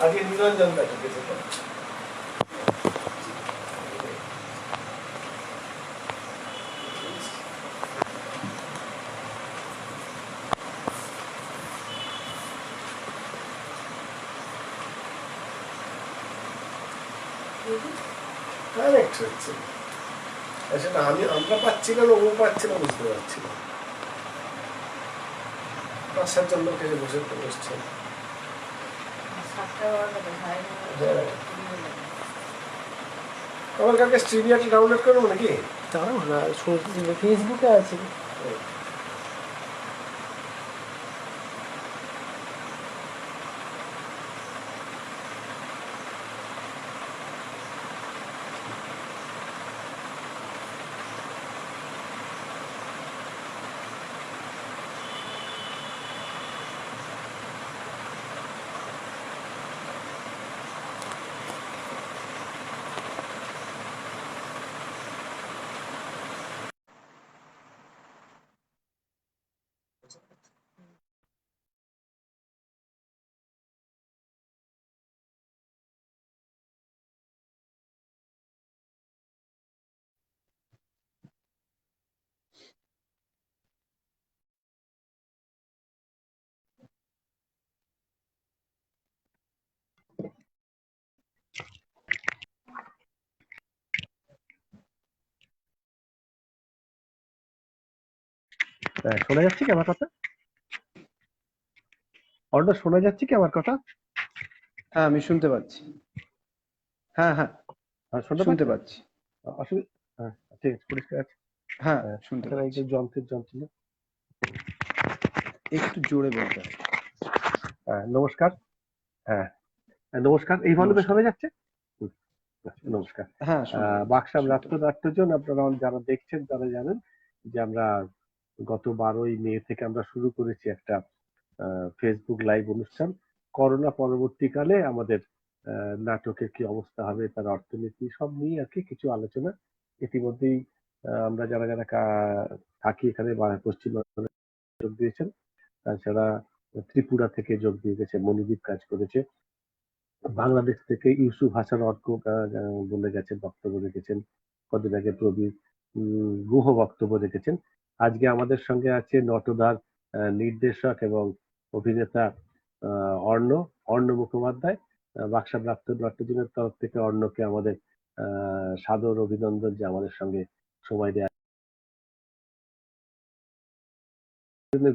আগে নিরঞ্জনটা ঢুকেছে তো। কানেক্ট হচ্ছে সেটা আমরা পাচ্ছি না, ও পাচ্ছি না, বুঝতে পারছি না। 5-7 লোক এসে বসছে। আমার কালকে স্ট্রিমিয়াটা ডাউনলোড করবো নাকি? তাও না, ফেসবুকে আছে। শোনা যাচ্ছে কি আমার কথা? অর্ণব, শোনা যাচ্ছে কি আমার কথা? হ্যাঁ, আমি শুনতে পাচ্ছি। হ্যাঁ হ্যাঁ, শুনতে পাচ্ছি। অসুবিধা? হ্যাঁ, ঠিক আছে, পরিষ্কার আছে। হ্যাঁ, শুনতে এই পাচ্ছি। যে যন্ত্রের যন্ত্র একটু জোরে বলতে হবে। নমস্কার। হ্যাঁ, নমস্কার। এই ভলিউমে শোনা যাচ্ছে? নমস্কার। হ্যাঁ, শুনতে পাচ্ছি। বাকসাম নাট্যজন, আপনারা যারা দেখছেন তারা জানেন যে আমরা গত 12ই মে থেকে আমরা শুরু করেছি একটা ফেসবুক লাইভ অনুষ্ঠান। করোনা পরবর্তীকালে আমাদের নাটকের কি অবস্থা হবে, তার অর্থনীতি সব নিয়ে আর কি কিছু আলোচনা। ইতিমধ্যেই আমরা যারা যারা থাকি এখানে পশ্চিমবঙ্গে যোগ দিয়েছেন, তাছাড়া ত্রিপুরা থেকে যোগ দিয়ে গেছে, মনিদীপ কাজ করেছে, বাংলাদেশ থেকে ইউসুফ হাসান অর্ক বলে গেছেন, বক্তব্য রেখেছেন, কদিন আগে প্রবীর গুহ বক্তব্য রেখেছেন। আজকে আমাদের সঙ্গে আছে নটদার নির্দেশক এবং অভিনেতা অর্ণ মুখোপাধ্যায়। বাক্সা নাট্যজনের তরফ থেকে অর্ণকে আমাদের সাদর অভিনন্দন যে আমাদের সঙ্গে সময় দেওয়া।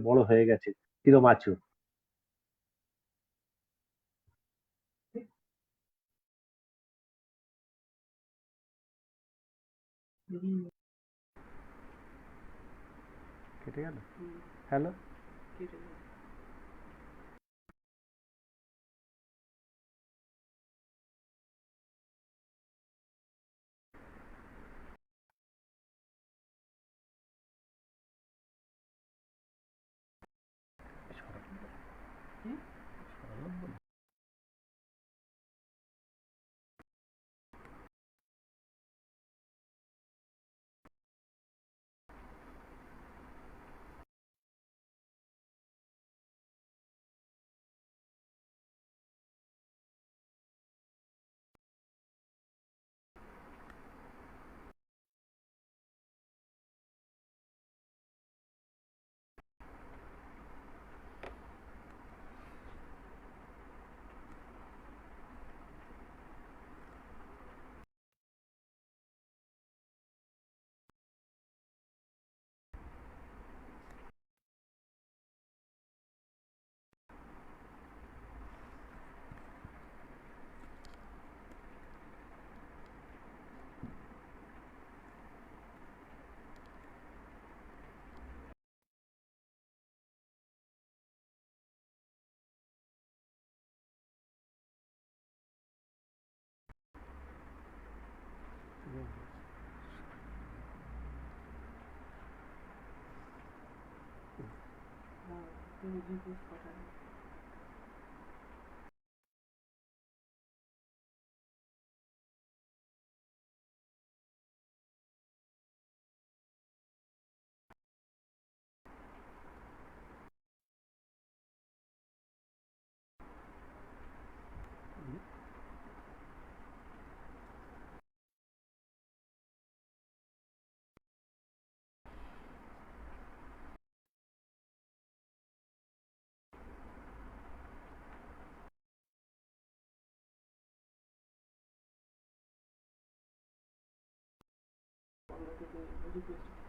বড় হয়ে গেছে, কিরম আছো? কেটে গেল? হ্যালো,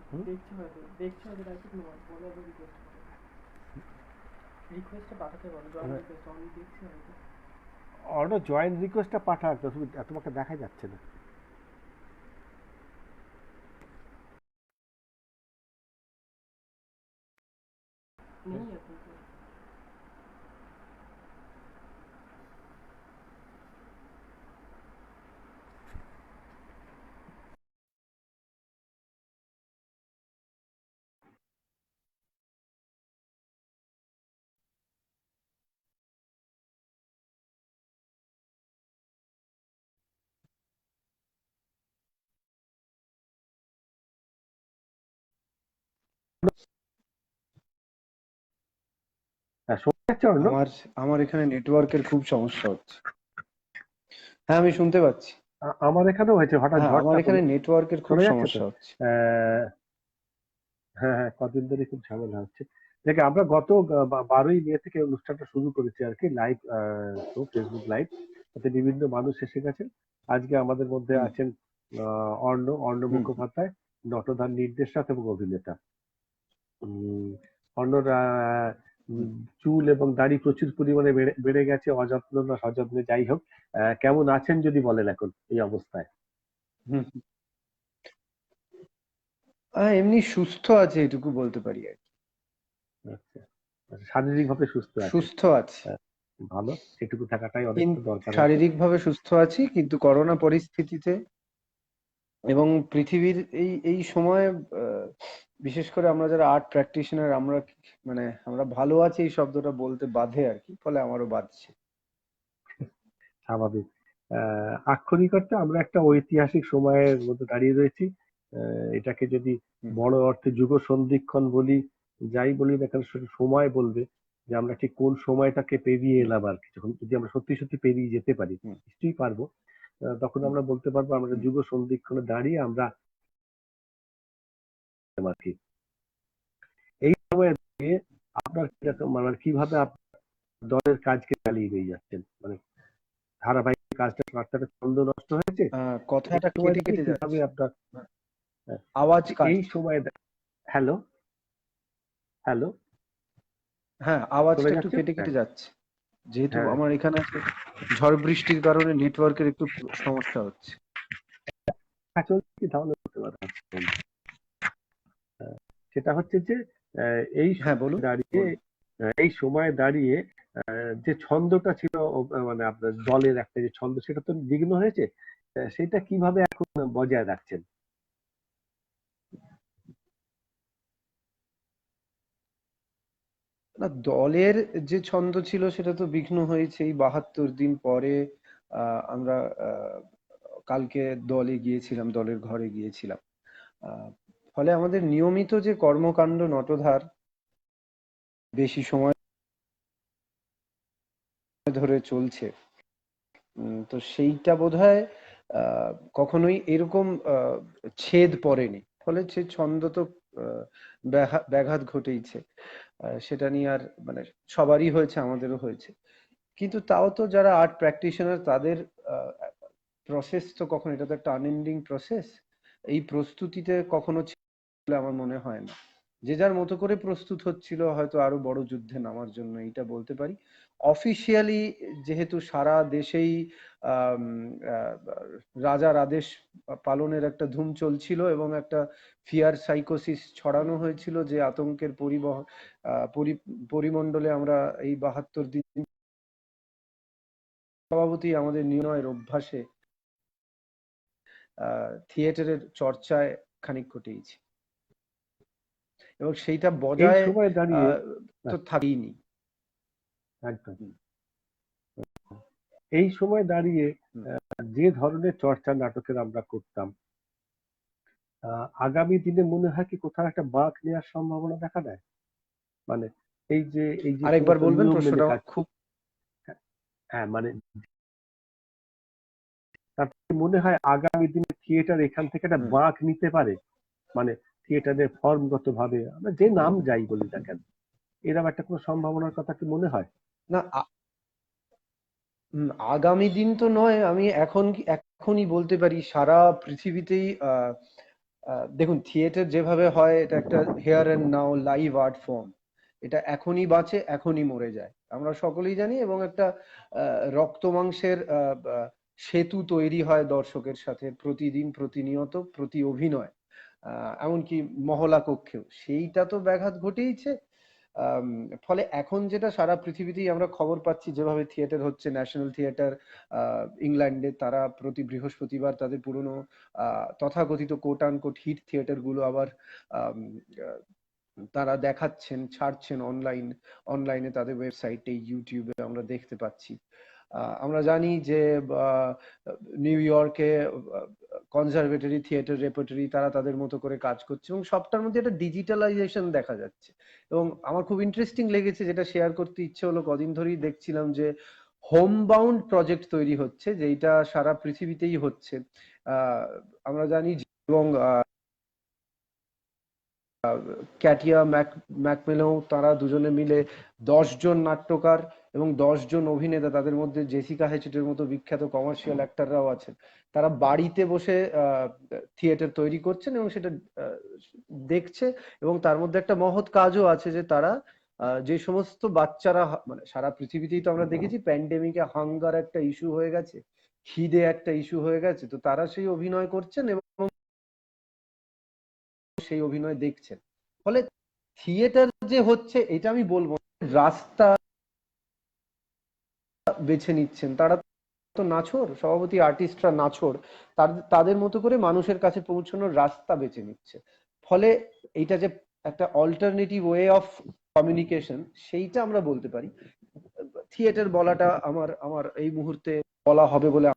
হুম? দেখছে হয়তো তাই ঠিক নয় বলে আবার রিকোয়েস্টটা পাঠাতে পারো, জয়েন রিকোয়েস্ট আমি দেখছি হয়তো। অর্ডার জয়েন রিকোয়েস্টটা পাঠা, তোমাকে দেখা যাচ্ছে না। নেই এখন তো। হ্যাঁ, শোনা যাচ্ছে অর্ণব? আমার আমার এখানে নেটওয়ার্কের খুব সমস্যা হচ্ছে। হ্যাঁ আমি শুনতে পাচ্ছি। আমার এখানেও হয়েছে, হঠাৎ হ্যাঁ আমার ঝড়টা এখানে হলো। নেটওয়ার্কের খুব শোনা যাচ্ছে তো? সমস্যা হচ্ছে। হ্যাঁ হ্যাঁ, কদিন ধরে খুব ঝামেলা হচ্ছে। দেখে আমরা গত 12ই মে থেকে অনুষ্ঠানটা শুরু করেছি আর কি, লাইভ শো, ফেসবুক লাইভ। তাতে বিভিন্ন মানুষ এসে গেছেন। আজকে আমাদের মধ্যে হুম আছেন অর্ণ হুম হুম। মুখোপাধ্যায়, নটধান নির্দেশক এবং অভিনেতা। উম, অর্ণর হুম। চুল এবং দাড়ি প্রচুর পরিমাণে বেড়ে বেড়ে গেছে, অযত্ন না সযত্নে যাই হোক। কেমন আছেন যদি বলেন এখন এই অবস্থায়? হুম হুম। এমনি সুস্থ আছে এটুকু বলতে পারি আর কি। আচ্ছা, শারীরিক ভাবে সুস্থ আছেন? সুস্থ আছে আহ, ভালো, সেটুকু থাকাটাই অনেকটা কিন্তু দরকার আছে। শারীরিকভাবে সুস্থ আছি, কিন্তু করোনা পরিস্থিতিতে এবং পৃথিবীর এই এই সময়ে বিশেষ করে আমরা যারা আর্ট প্র্যাকটিশনার, আমরা মানে আমরা ভালো আছি এই শব্দটা বলতে বাধে আর কি, ফলে আমারও বাধছে। স্বাভাবিক। আক্ষরিক অর্থে আমরা একটা ঐতিহাসিক সময়ের মধ্যে দাঁড়িয়ে রয়েছি। এটাকে যদি হুম বড় অর্থে যুগ সন্ধিক্ষণ বলি, যাই বলি না কেন, সেটা সময় বলবে যে আমরা ঠিক কোন সময়টাকে পেরিয়ে হুম এলাম আর কি। যখন যদি আমরা সত্যি সত্যি পেরিয়ে যেতে পারি, হুম নিশ্চয়ই পারবো। তখন হুম আমরা বলতে পারবো আমরা হুম। যুগ সন্ধিক্ষণে দাঁড়িয়ে আমরা আর কি। এই সময়ে দাঁড়িয়ে আপনার কিরকম, মানে কিভাবে আপনার দলের কাজকে চালিয়ে দিয়ে যাচ্ছেন, মানে ধারাবাহিক কাজটা রাস্তাটা ছন্দ নষ্ট হয়েছে, এই কথাটা সময় কেটে দাঁড়িয়ে কেটে কিভাবে যাচ্ছে, আপনার আহ, আওয়াজ এই কাটছে। সময় হ্যালো হ্যালো, হ্যাঁ শোনা আওয়াজটা একটু যাচ্ছে? কেটে হ্যাঁ কেটে যাচ্ছে, যেহেতু হ্যাঁ, আমার এখানে ঝড় বৃষ্টির কারণে নেটওয়ার্কের একটু সমস্যা হচ্ছে। হ্যাঁ, চলছে কি তাহলে করতে পারেন। সেটা হচ্ছে যে এই হ্যাঁ সময় বলুন দাঁড়িয়ে, বলুন। এই সময় দাঁড়িয়ে যে ছন্দটা ছিল, মানে আপনার দলের একটা যে ছন্দ, সেটা তো বিঘ্ন হয়েছে। সেটা কিভাবে এখন বজায় রাখছেন? না দলের যে ছন্দ ছিল সেটা তো বিঘ্ন হয়েছে এই 72 দিন পরে। আমরা কালকে দলে গিয়েছিলাম, দলের ঘরে গিয়েছিলাম। আহ, ফলে আমাদের নিয়মিত যে কর্মকাণ্ড নটধার বেশি সময় ধরে চলছে, তো সেইটা বোধহয় কখনোই এরকম ছেদ পড়েনি, ফলে সে ছন্দ তো ব্যাঘাত ঘটেইছে। সেটা নিয়ে আর মানে সবারই হয়েছে, আমাদেরও হয়েছে। কিন্তু তাও তো যারা আর্ট প্র্যাকটিশনার তাদের প্রসেস তো কখনো, এটা তো একটা আনএন্ডিং প্রসেস, এই প্রস্তুতিতে কখনো ছিল বলে আমার মনে হয় না। যে যার মতো করে প্রস্তুত হচ্ছিল হয়তো আরো বড় যুদ্ধে নামার জন্য, এটা বলতে পারি। অফিসিয়ালি যেহেতু সারা দেশেই আম, আহ, রাজার আদেশ পালনের একটা ধুম চলছিল এবং একটা ফিয়ার সাইকোসিস ছড়ানো হয়েছিল, যে আতঙ্কের পরিমণ্ডলে আমরা এই 72 দিন স্বভাবতই আমাদের নির্ণয়ের অভ্যাসে থিয়েটারের চর্চায় খানিক ঘটেইছি, এবং সেইটা এই বজায় সময় দাঁড়িয়ে তো থাকেইনি। একদম, এই সময় দাঁড়িয়ে হুম। যে ধরনের চর্চা নাটকের আমরা করতাম, আগামী দিনে মনে হয় কি কোথাও একটা বাঁক নেওয়ার সম্ভাবনা দেখা দেয়? মানে এই যে আরেকবার সমস্ত বলবেন নিয়ম মেনে প্রশ্নটা, কাজ, খুব হ্যাঁ মানে তাতে মনে হয় আগামী দিনে থিয়েটার এখান থেকে একটা হুম। বাঁক নিতে পারে? মানে থিয়েটারের ফর্মগত ভাবে আমরা যে নাম যাই বলি না কেন, এরকম একটা কোনো সম্ভাবনার কথা কি মনে হয়? না আগামী দিন তো নয়, আমি এখনই বলতে পারি সারা পৃথিবীতেই দেখুন, থিয়েটার যেভাবে হয় এটা একটা here and now live art form. এটা এখনই বাঁচে, এখনই মরে যায়, আমরা সকলেই জানি। এবং একটা রক্ত মাংসের সেতু তৈরি হয় দর্শকের সাথে প্রতিদিন, প্রতিনিয়ত, প্রতি অভিনয়, এমনকি মহলা কক্ষেও সেইটা তো ব্যাঘাত ঘটেইছে। আম, ফলে এখন যেটা সারা পৃথিবীতেই আমরা খবর পাচ্ছি, যেভাবে থিয়েটার হচ্ছে, ন্যাশনাল থিয়েটার ইংল্যান্ডে তারা প্রতি বৃহস্পতিবার তাদের পুরনো তথাকথিত কোট আনকোট হিট থিয়েটার গুলো আবার আম, আহ, তারা দেখাচ্ছেন, ছাড়ছেন অনলাইনে তাদের ওয়েবসাইটে, ইউটিউবে আমরা দেখতে পাচ্ছি। আমরা জানি যে আহ, নিউ ইয়র্কে কনজারভেটরি থিয়েটার রেপার্টরি তারা তাদের মতো করে কাজ করছে, এবং সবটার মধ্যে একটা ডিজিটালাইজেশন দেখা যাচ্ছে। এবং আমার খুব ইন্টারেস্টিং লেগেছে, যেটা শেয়ার করতে ইচ্ছে হলো, কদিন ধরেই দেখছিলাম যে হোম বাউন্ড প্রজেক্ট তৈরি হচ্ছে, যেটা সারা পৃথিবীতেই হচ্ছে। আহ, আমরা জানি এবং ক্যাটিয়া ম্যাকমেলো তারা দুজনে মিলে 10 জন নাট্যকার এবং 10 জন অভিনেতা, তাদের মধ্যে জেসিকা হেচেটের মতো বিখ্যাত কমার্শিয়াল অ্যাক্টররাও আছেন, তারা বাড়িতে বসে থিয়েটার তৈরি করছেন এবং সেটা দেখছে। এবং তার মধ্যে একটা মহৎ কাজও আছে, যে তারা যে সমস্ত বাচ্চারা, মানে সারা পৃথিবীতেই তো আমরা দেখেছি প্যান্ডেমিকে হাঙ্গার একটা ইস্যু হয়ে গেছে, খিদে একটা ইস্যু হয়ে গেছে, তো তারা সেই অভিনয় করছেন এবং সেই অভিনয় দেখছেন। ফলে থিয়েটার যে হচ্ছে, এটা আমি বলবো না। রাস্তা বেছে নিচ্ছেন তারা, তো নাছোড়, সভাপতি আর্টিস্টরা নাছোড়, তাদের মতো করে মানুষের কাছে পৌঁছানোর রাস্তা বেছে নিচ্ছে। ফলে এইটা যে একটা অল্টারনেটিভ ওয়ে অফ কমিউনিকেশন, সেইটা আমরা বলতে পারি। থিয়েটার বলাটা আমার আমার এই মুহূর্তে বলা হবে বলে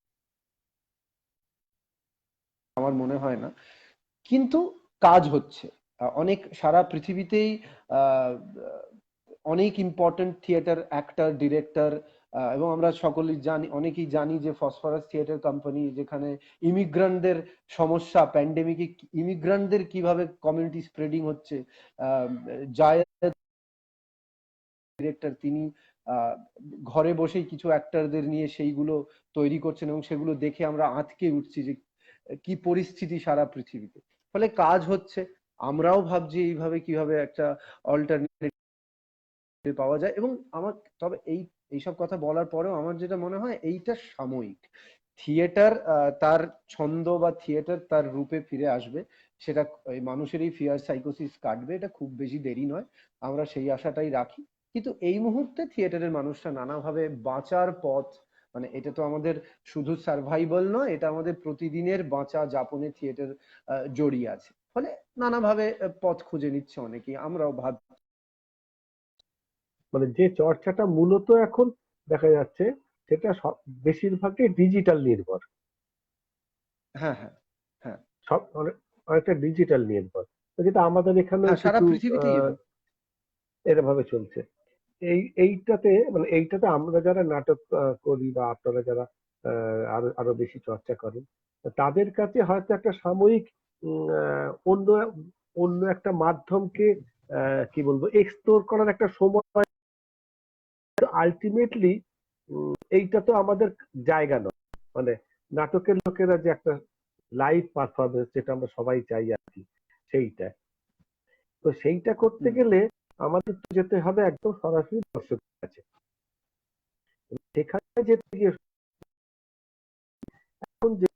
আমার মনে হয় না, কিন্তু কাজ হচ্ছে। অনেক সারা পৃথিবীতেই আহ, অনেক ইম্পর্টেন্ট থিয়েটার অ্যাক্টর, ডিরেক্টর, এবং আমরা সকলেই জানি, অনেকেই জানি যে ফসফরাস থিয়েটার কোম্পানি, যেখানে ইমিগ্রান্টদের সমস্যা, প্যান্ডেমিকে ইমিগ্রান্টদের কিভাবে কমিউনিটি স্প্রেডিং হচ্ছে, জায়েদ ডিরেক্টর তিনি ঘরে বসেই কিছু অ্যাক্টরদের নিয়ে সেইগুলো তৈরি করছেন, এবং সেগুলো দেখে আমরা আঁতকে উঠছি যে কি পরিস্থিতি সারা পৃথিবীতে। ফলে কাজ হচ্ছে, আমরাও ভাবছি এইভাবে কিভাবে একটা অল্টারনেটিভ পাওয়া যায়। এবং আমার, তবে এইসব কথা বলার পরেও আমার যেটা মনে হয়, এইটা সাময়িক। থিয়েটার তার ছন্দ বা থিয়েটার তার রূপে ফিরে আসবে, সেটা এই মানুষের এই ফিয়ার সাইকোসিস কাটবে, এটা খুব বেশি দেরি নয়, আমরা সেই আশাটাই রাখি। কিন্তু এই মুহূর্তে থিয়েটারের মানুষরা নানাভাবে বাঁচার পথ, মানে এটা তো আমাদের শুধু সার্ভাইভাল নয়, এটা আমাদের প্রতিদিনের বাঁচা যাপনে থিয়েটার জড়িয়ে আছে। ফলে নানাভাবে পথ খুঁজে নিচ্ছে অনেকেই, আমরাও ভাব। মানে যে চর্চাটা মূলত এখন দেখা যাচ্ছে, সেটা বেশিরভাগই ডিজিটাল নির্ভর। হ্যাঁ, হ্যাঁ, হ্যাঁ, সব অনেকটা ডিজিটাল নির্ভর, তো যেটা আমাদের এখানেও হ্যাঁ, সারা কিছু পৃথিবীতেই এটা। এরভাবে চলছে। এইটাতে আমরা যারা নাটক করি, বা আপনারা যারা আরো আরো বেশি চর্চা করেন, তাদের কাছে হয়তো একটা সাময়িক অন্য অন্য একটা মাধ্যমকে কি বলবো, এক্সপ্লোর করার একটা সময়। আলটিমেটলি এইটা তো আমাদের জায়গা নয়, মানে নাটকের লোকেরা যে একটা লাইভ পারফরমেন্স, যেটা আমরা সবাই চাই আর কি, সেইটা, তো সেইটা করতে গেলে আমাদের তো যেতে হবে একদম সরাসরি দর্শকের কাছে। সেখানে যেতে গিয়ে এখন যে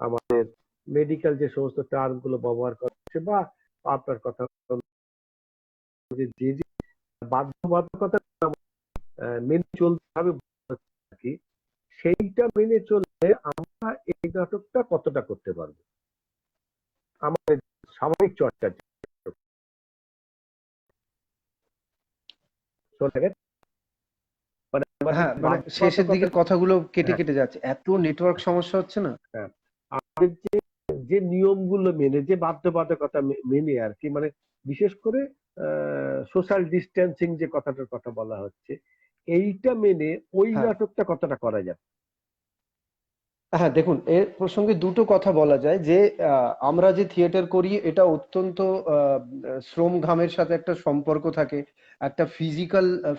আমাদের মেডিকেল যে সমস্ত টার্ম গুলো ব্যবহার করছে, বা আপনার কথা যে যে বাধ্যবাধকতা মেনে চলতে হবে আর কি, সেইটা মেনে চললে আমরা এই নাটকটা কতটা করতে পারবো, আমাদের সাময়িক চর্চা চলে গেছে। মানে হ্যাঁ, মানে শেষের দিকের কথাগুলো কেটে কেটে যাচ্ছে, এত নেটওয়ার্ক সমস্যা হচ্ছে না। হ্যাঁ, আমাদের যে যে নিয়মগুলো মেনে, যে বাধ্যবাধকতা মেনে আর কি, মানে বিশেষ করে সোশ্যাল ডিস্টেন্সিং যে কথাটার কথা বলা হচ্ছে, এইটা মেনে ওই হ্যাঁ, নাটকটা কতটা করা যাবে। হ্যাঁ, দেখুন, এর প্রসঙ্গে দুটো কথা বলা যায়, যে আমরা যে থিয়েটার করি এটা অত্যন্ত শ্রম ঘামের সাথে একটা সম্পর্ক থাকে, একটা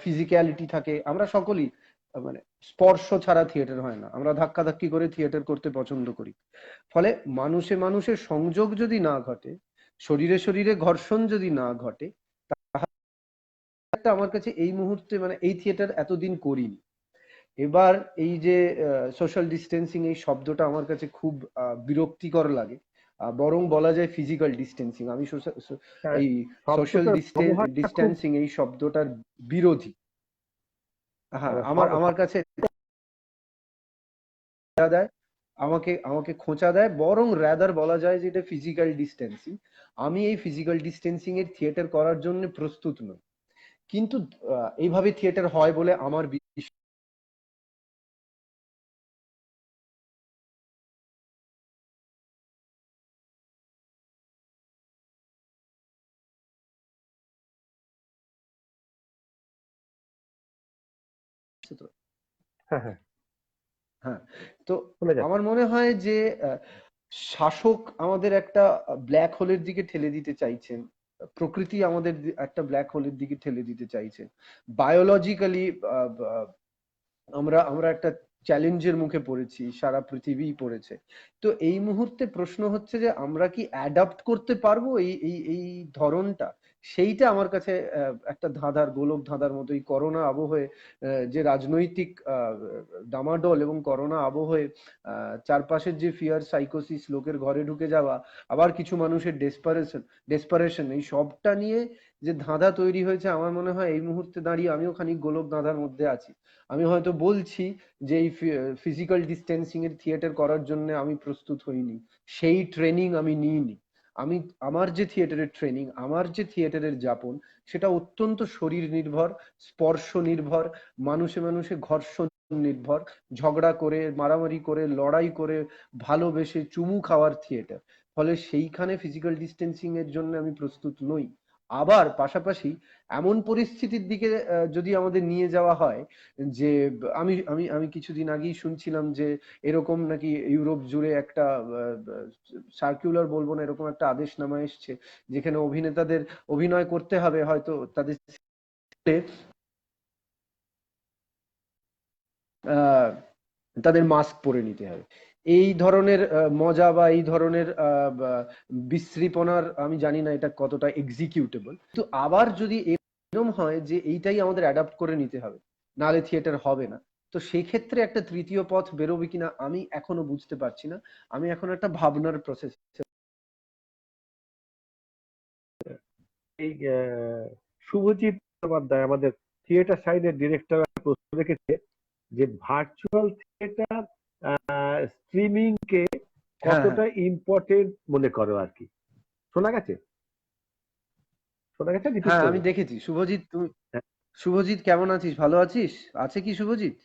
ফিজিক্যালিটি থাকে, আমরা সকলেই মানে স্পর্শ ছাড়া থিয়েটার হয় না, আমরা ধাক্কাধাক্কি করে থিয়েটার করতে পছন্দ করি। ফলে মানুষে মানুষের সংযোগ যদি না ঘটে, শরীরে শরীরে ঘর্ষণ যদি না ঘটে, তাহলে আমার কাছে এই মুহূর্তে মানে এই থিয়েটার এতদিন করিনি। এবার এই যে সোশ্যাল ডিস্টেন্সিং এই শব্দটা আমার কাছে খুব বিরক্তিকর লাগে, বরং বলা যায় ফিজিক্যাল ডিস্টেন্সিং। আমি হ্যাঁ, এই সোশ্যাল শব্দটার ব্যবহারটা খুব ডিস্টেন্সিং এই শব্দটার বিরোধী। হ্যাঁ, আমার হ- আমার কাছে দেয়, আমাকে আমাকে খোঁচা দেয়, বরং রাদার বলা যায় যে এটা ফিজিক্যাল ডিস্টেন্সিং। আমি এই ফিজিক্যাল ডিস্টেন্সিং এর থিয়েটার করার জন্য প্রস্তুত নই, কিন্তু এইভাবে থিয়েটার হয় বলে আমার বিশ্বাস। হ্যাঁ, হ্যাঁ, হ্যাঁ, তো শোনা যাচ্ছে। আমার মনে হয় যে শাসক আমাদের একটা ব্ল্যাক হোলের দিকে ঠেলে দিতে চাইছেন, প্রকৃতি আমাদের একটা ব্ল্যাক হোলের দিকে ঠেলে দিতে চাইছেন, বায়োলজিক্যালি আমরা আমরা একটা চ্যালেঞ্জের মুখে পড়েছি, সারা পৃথিবী পড়েছে। তো এই মুহূর্তে প্রশ্ন হচ্ছে যে আমরা কি অ্যাডাপ্ট করতে পারবো এই এই এই ধরনটা। সেইটা আমার কাছে একটা ধাঁধার, গোলক ধাঁধার মতো। এই করোনা আবহে যে রাজনৈতিক ডামাডোল এবং করোনা আবহে চারপাশের যে ফিয়ার সাইকোসিস, লোকের ঘরে ঢুকে যাওয়া, আবার কিছু মানুষের ডেসপারেশন, এই সবটা নিয়ে যে ধাঁধা তৈরি হয়েছে, আমার মনে হয় এই মুহূর্তে দাঁড়িয়ে আমিও খানিক গোলক ধাঁধার মধ্যে আছি। আমি হয়তো বলছি যে এই ফিজিক্যাল ডিস্টেন্সিং এর থিয়েটার করার জন্য আমি প্রস্তুত হইনি, সেই ট্রেনিং আমি নিইনি। আমি আমার যে থিয়েটারের ট্রেনিং, আমার যে থিয়েটারের যাপন, সেটা অত্যন্ত শরীর নির্ভর, স্পর্শ নির্ভর, মানুষে মানুষে ঘর্ষণ নির্ভর, ঝগড়া করে, মারামারি করে, লড়াই করে, ভালোবেসে চুমু খাওয়ার থিয়েটার। ফলে সেইখানে ফিজিক্যাল ডিস্টেন্সিং এর জন্য আমি প্রস্তুত নই। আবার পাশাপাশি এমন পরিস্থিতির দিকে যদি আমাদের নিয়ে যাওয়া হয় যে আমি আমি আমি কিছুদিন আগেই শুনছিলাম যে এরকম নাকি ইউরোপ জুড়ে একটা সার্কুলার বলবো না, এরকম একটা আদেশনামা এসছে যেখানে অভিনেতাদের অভিনয় করতে হবে হয়তো তাদের আহ, তাদের মাস্ক পরে নিতে হবে। এই ধরনের মজা বা এই ধরনের বিশ্রীপনার আমি জানি না এটা কতটা এক্সিকিউটেবল, কিন্তু আবার যদি এরকম হয় যে এইটাই আমাদের অ্যাডাপ্ট করে নিতে হবে, নালে থিয়েটার হবে না, তো সেই ক্ষেত্রে একটা তৃতীয় পথ বেরোবে কিনা আমি এখনো বুঝতে পারছি না। আমি এখন একটা ভাবনার প্রসেস। এই শুভজিৎ চট্টোপাধ্যায়, আমাদের থিয়েটার সাইডের ডিরেক্টর, প্রশ্ন রেখেছে যে ভার্চুয়াল থিয়েটার স্ট্রিমিং কে হ্যাঁ, হ্যাঁ, কতটা ইম্পর্টেন্ট মনে করো আর কি। শোনা গেছে? শোনা গেছে, রিপিট হ্যাঁ, আমি করবো? দেখেছি। শুভজিৎ, তুমি হ্যাঁ, শুভজিৎ কেমন আছিস? ভালো আছিস? আছে কি শুভজিৎ?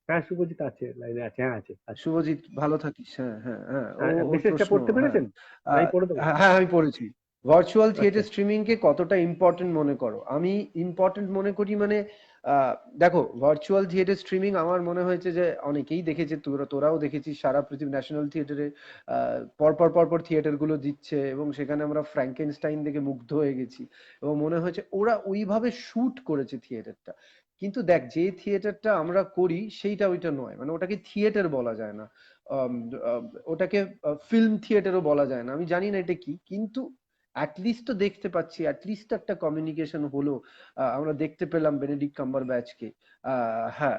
হ্যাঁ, শুভজিৎ আছে, লাইনে আছে, হ্যাঁ আছে, আছে। শুভজিৎ ভালো থাকিস। হ্যাঁ, হ্যাঁ, হ্যাঁ, ও ওর মেসেজটা প্রশ্ন। পড়তে হ্যাঁ, পেরেছেন? নাই পড়ে দেবো? হ্যাঁ, আমি পড়েছি। ভার্চুয়াল আচ্ছা। থিয়েটার স্ট্রিমিং কে কতটা ইম্পর্টেন্ট মনে করো? আমি ইম্পর্টেন্ট মনে করি মানে দেখো, ভার্চুয়াল থিয়েটার স্ট্রিমিং আমার মনে হয়েছে যে অনেকেই দেখেছে, তোরাও দেখেছিস, সারা পৃথিবী ন্যাশনাল থিয়েটারে পরপর পরপর থিয়েটার গুলো দিচ্ছে এবং সেখানে আমরা ফ্র্যাঙ্কেনস্টাইন দেখে মুগ্ধ হয়ে গেছি এবং মনে হয়েছে ওরা ওইভাবে শুট করেছে থিয়েটারটা। কিন্তু দেখ, যে থিয়েটারটা আমরা করি সেইটা ওইটা নয়, মানে ওটাকে থিয়েটার বলা যায় না। আম, আম, ওটাকে ফিল্ম থিয়েটারও বলা যায় না। আমি জানি না এটা কি, কিন্তু অ্যাটলিস্ট তো দেখতে পাচ্ছি, অ্যাটলিস্ট একটা কমিউনিকেশন হলো। আমরা দেখতে পেলাম বেনেডিক্ট কাম্বারব্যাচকে। হ্যাঁ,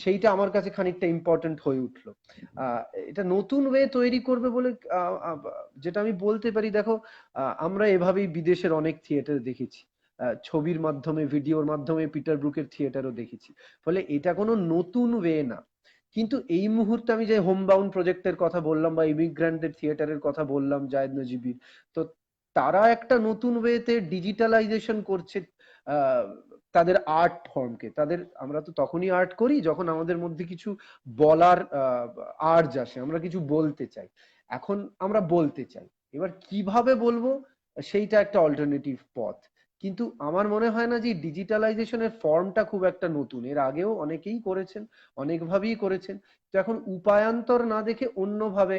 সেইটা আমার কাছে খানিকটা ইম্পর্টেন্ট হয়ে উঠলো। আহ, এটা নতুন ওয়ে তৈরি করবে বলে যেটা আমি বলতে পারি, দেখো, আমরা এভাবেই বিদেশের অনেক থিয়েটার দেখেছি, ছবির মাধ্যমে, ভিডিওর মাধ্যমে পিটার ব্রুকের থিয়েটারও দেখেছি। ফলে এটা কোনো নতুন ওয়ে না। কিন্তু এই মুহূর্তে আমি যে হোম বাউন্ড প্রজেক্টের কথা বললাম বা ইমিগ্রান্টদের থিয়েটারের কথা বললাম, জায়েদ নজিবির, তো তারা একটা নতুন ওয়েতে ডিজিটালাইজেশন করছে আহ, তাদের আর্ট ফর্মকে। আমরা তো তখনই আর্ট করি যখন আমাদের মধ্যে কিছু বলার আর্জ আসে, আমরা কিছু বলতে চাই। এখন আমরা বলতে চাই, এবার কিভাবে বলবো সেইটা একটা অল্টারনেটিভ পথ। কিন্তু আমার মনে হয় না যে ডিজিটালাইজেশনের ফর্মটা খুব একটা নতুন, এর আগেও অনেকেই করেছেন, অনেকভাবেই করেছেন। তো এখন উপায়ান্তর না দেখে অন্যভাবে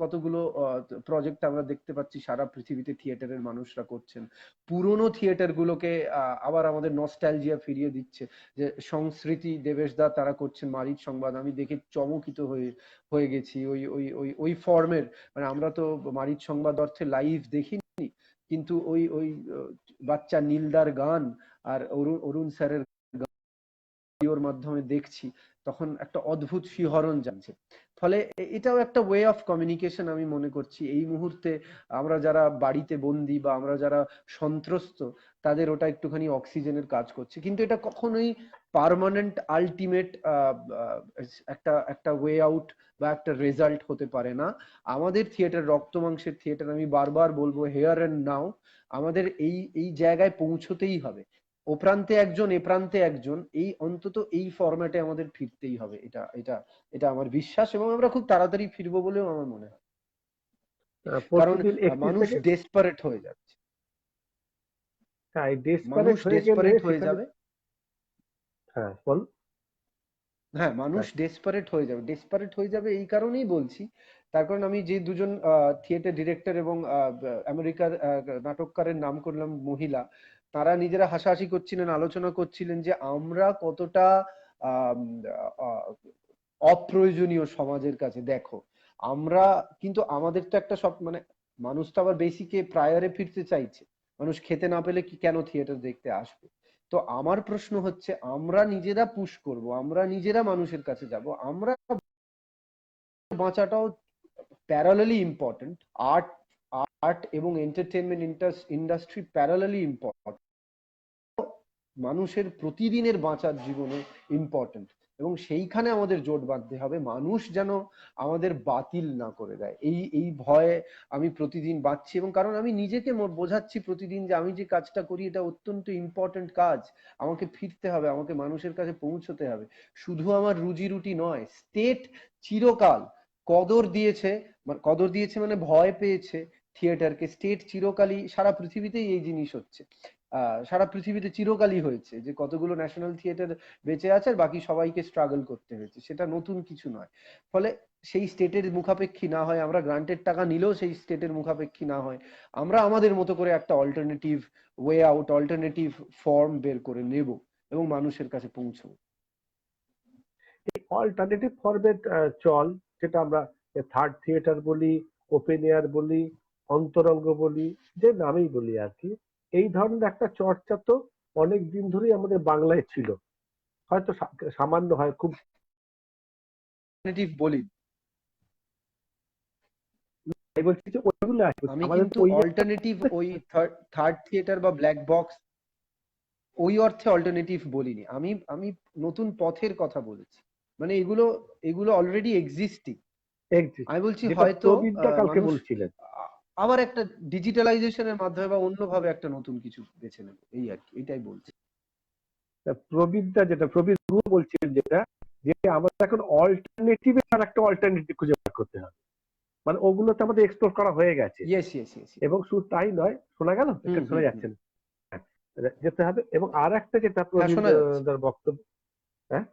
কতগুলো প্রজেক্ট আমরা দেখতে পাচ্ছি সারা পৃথিবীতে থিয়েটারের মানুষরা করছেন। পুরোনো থিয়েটার গুলোকে আবার আমাদের নস্টালজিয়া ফিরিয়ে দিচ্ছে। যে সংস্কৃতি দেবেশ দা তারা করছেন মারিচ সংবাদ, আমি দেখে চমকিত হয়ে গেছি। ওই ওই ওই ওই ফর্মের, মানে আমরা তো মারিচ সংবাদ অর্থে লাইভ দেখিনি, কিন্তু ওই ওই বাচ্চা নীলদার গান আর অরুণ স্যারের ভিডিওর মাধ্যমে দেখছি, তখন একটা অদ্ভুত শিহরণ জাগছে। ফলে এটাও একটা ওয়ে অফ কমিউনিকেশন আমি মনে করছি। এই মুহূর্তে আমরা যারা বাড়িতে বন্দি বা আমরা যারা সন্ত্রস্ত, তাদের ওটা একটুখানি অক্সিজেনের কাজ করছে, কিন্তু এটা কখনোই পার্মানেন্ট আলটিমেট একটা একটা ওয়ে আউট বা একটা রেজাল্ট হতে পারে না। আমাদের থিয়েটার, রক্ত মাংসের থিয়েটার, আমি বারবার বলবো, হেয়ার এন্ড নাও আমাদের এই এই জায়গায় পৌঁছতেই হবে। ও প্রান্তে একজন, এ প্রান্তে একজন, এই অন্তত এই ফরম্যাটে আমাদের ফিরতেই হবে। এটা এটা এটা আমার বিশ্বাস, এবং আমরা খুব তাড়াতাড়ি ফিরবো বলেও আমার মনে হয়। কারণ পরশুদিন 31 মানুষ থেকে ডেসপারেট হয়ে যাচ্ছে, মানুষ ডেসপারেট হয়ে গেলে ডেসপারেট হয়ে সেখানে। যাবে। হ্যাঁ বল। হ্যাঁ, মানুষ ডেসপারেট হয়ে যাবে, ডেসপারেট হয়ে যাবে এই কারণেই বলছি। তার কারণ আমি যে দুজন থিয়েটার ডিরেক্টর এবং আমেরিকার নাটককারের নাম করলাম মহিলা, তারা নিজেরা হাসাহাসি করছিলেন, আলোচনা করছিলেন যে আমরা কতটা আম, আহ, অপ্রয়োজনীয় সমাজের কাছে। দেখো, আমরা কিন্তু আমাদের তো একটা সব, মানে মানুষ তো আবার বেসিকে প্রায়রে ফিরতে চাইছে। মানুষ খেতে না পেলে কি কেন থিয়েটার দেখতে আসবে? তো আমার প্রশ্ন হচ্ছে, আমরা নিজেরা পুশ করব, আমরা নিজেরা মানুষের কাছে যাব, আমরা বাঁচাটাও প্যারালালি ইম্পর্টেন্ট। আর্ট আর্ট এবং এন্টারটেনমেন্ট ইন্ডাস্ট্রি প্যারালালি ইম্পর্টেন্ট, মানুষের প্রতিদিনের বাঁচার জীবনে ইম্পর্টেন্ট। এবং সেইখানে আমাদের জোট বাঁধতে হবে, মানুষ যেন আমাদের বাতিল না করে দেয়। এই এই ভয়ে আমি প্রতিদিন বাঁচছি, এবং কারণ আমি নিজেকে বোঝাচ্ছি প্রতিদিন যে আমি যে কাজটা করি এটা অত্যন্ত ইম্পর্টেন্ট কাজ। আমাকে ফিরতে হবে, আমাকে মানুষের কাছে পৌঁছতে হবে। শুধু আমার রুজি রুটি নয়, স্টেট চিরকাল কদর দিয়েছে, কদর দিয়েছে মানে ভয় পেয়েছে থিয়েটারকে। স্টেট চিরকালই, সারা পৃথিবীতেই এই জিনিস হচ্ছে, সারা পৃথিবীতে চিরকালই হয়েছে যে কতগুলো ন্যাশনাল থিয়েটার বেঁচে আছে আর বাকি সবাইকে স্ট্রাগল করতে হয়েছে, সেটা নতুন কিছু নয়। ফলে সেই স্টেটের মুখাপেক্ষী না হয়, আমরা গ্রান্টেড টাকা নিলেও সেই স্টেটের মুখাপেক্ষী না হয়, আমরা আমাদের মতো করে একটা alternative way out, alternative form বের করে নেব এবং মানুষের কাছে পৌঁছবো। অল্টারনেটিভ ফরম্যাট চল, যেটা আমরা থার্ড থিয়েটার বলি, ওপেন এয়ার বলি, অন্তরঙ্গ বলি, যে নামেই বলি আর কি, এই ধরনের একটা চর্চা তো অনেক দিন ধরেই আমাদের বাংলায় ছিল। হয়তো সামান্য হয়, খুব অল্টারনেটিভ বলি বলছি যে ওইগুলো আসবে আমি, আমাদের কিন্তু ওই অল্টারনেটিভ ওই থার্ড থিয়েটার বা ব্ল্যাক বক্স ওই অর্থে অল্টারনেটিভ বলিনি। আমি আমি নতুন পথের কথা বলেছি, মানে এগুলো এগুলো অলরেডি এক্সিস্টিং। আমি বলছি যেটা হয়তো প্রবীরদা কালকে মানুষ বলছিলেন, আবার একটা ডিজিটালাইজেশনের মাধ্যমে বা অন্যভাবে একটা নতুন কিছু বেছে নেবে, এই আর কি, এটাই বলছি। প্রবীরদা যেটা প্রবীর গুহ বলছিলেন, যেটা যে আমাদের এখন অল্টারনেটিভের আর একটা অল্টারনেটিভ খুঁজে বের করতে হবে। মানে ওগুলো তো আমাদের এক্সপ্লোর করা হয়ে গেছে। Yes yes yes. এবং শুধু তাই নয়, শোনা গেল, শোনা যাচ্ছে না, যেতে হবে। এবং আর একটা যেটা শোনা যাচ্ছে। প্রবীরদার বক্তব্য, হ্যাঁ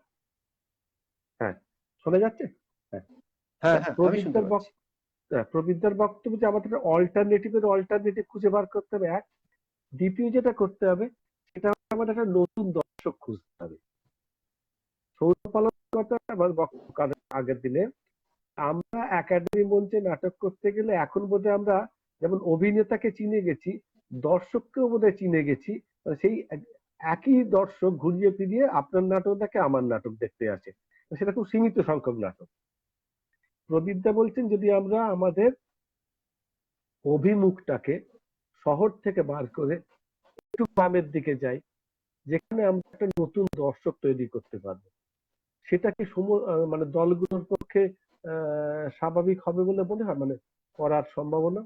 হ্যাঁ শোনা যাচ্ছে, হ্যাঁ হ্যাঁ হ্যাঁ, আমি শুনতে পাচ্ছি। প্রবীরদার বক্তব্য যে আমাদের অল্টারনেটিভ খুঁজে বার করতে হবে। এক, দ্বিতীয় যেটা করতে হবে সেটা আমাদের একটা নতুন দর্শক খুঁজতে হবে। আগের দিনে আমরা একাডেমি মঞ্চে নাটক করতে গেলে এখন বোধহয় আমরা যেমন অভিনেতাকে চিনে গেছি, দর্শককেও বোধহয় চিনে গেছি। সেই একই দর্শক ঘুরিয়ে ফিরিয়ে আপনার নাটক দেখে আমার নাটক দেখতে আসে, সেটা খুব সীমিত সংখ্যক নাটক। প্রদীপদা বলছেন যদি আমরা আমাদের অভিমুখটাকে শহর থেকে বার করে একটু গ্রামের দিকে যাই, যেখানে আমরা একটা নতুন দর্শক তৈরি করতে পারবো, সেটা কি মানে দলগুলোর পক্ষে স্বাভাবিক হবে বলে মনে হয়, মানে করার সম্ভাবনা?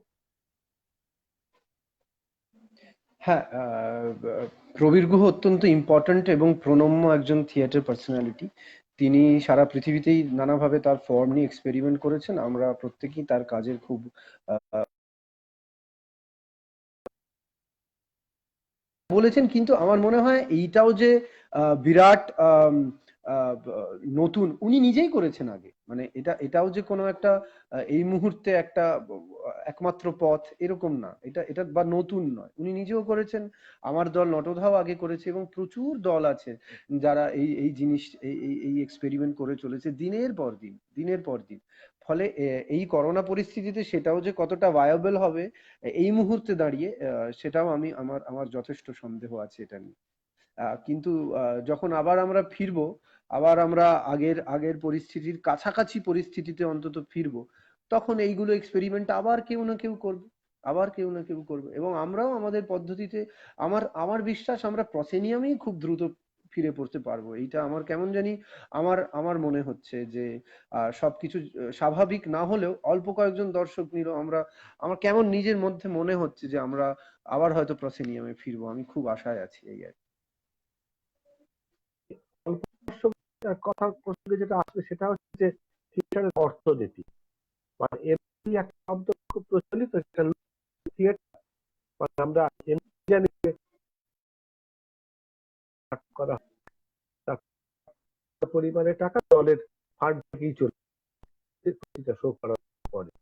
হ্যাঁ, প্রবীর গুহ অত্যন্ত ইম্পর্ট্যান্ট এবং প্রণম্য একজন থিয়েটার পার্সোনালিটি। তিনি সারা পৃথিবীতেই নানাভাবে তার ফর্ম নিয়ে এক্সপেরিমেন্ট করেছেন। আমরা প্রত্যেকেই তার কাজের খুব বলেছেন, কিন্তু আমার মনে হয় এইটাও যে বিরাট নতুন, উনি নিজেই করেছেন আগে। মানে এটাও যে কোনো একটা এই মুহূর্তে একটা একমাত্র পথ এরকম না, এটা বা নতুন নয়। উনি নিজেও করেছেন, আমার দল নটধাও আগে করেছে, এবং প্রচুর দল আছে যারা এই জিনিস এই এক্সপেরিমেন্ট করে চলেছে দিনের পর দিন দিনের পর দিন। ফলে এই করোনা পরিস্থিতিতে সেটাও যে কতটা ভায়াবল হবে এই মুহূর্তে দাঁড়িয়ে, সেটাও আমার যথেষ্ট সন্দেহ আছে এটা নিয়ে। কিন্তু যখন আবার আমরা ফিরবো, আবার আমরা আগের পরিস্থিতির কাছাকাছি পরিস্থিতিতে অন্তত ফিরবো, তখন এইগুলো এক্সপেরিমেন্ট আবার কেউ না কেউ করবে, আবার কেউ না কেউ করবে, এবং আমরাও আমাদের পদ্ধতিতে, আমার বিশ্বাস আমরা প্রসেনিয়ামেই খুব দ্রুত ফিরে পড়তে পারবো। এইটা আমার কেমন জানি আমার মনে হচ্ছে যে সবকিছু স্বাভাবিক না হলেও অল্প কয়েকজন দর্শক নিল আমার কেমন নিজের মধ্যে মনে হচ্ছে যে আমরা আবার হয়তো প্রসেনিয়ামে ফিরবো। আমি খুব আশায় আছি এই আর কি। কথা প্রসঙ্গে যেটা আসবে সেটা হচ্ছে যে থিয়েটারের অর্থনীতি, মানে এমনি একটা শব্দ খুব প্রচলিত, সেটা থিয়েটার, মানে আমরা এমনি জানি যে করা হয়, তার পরিমাণে টাকা দলের ফান্ড থেকেই চলে শো করার পরে।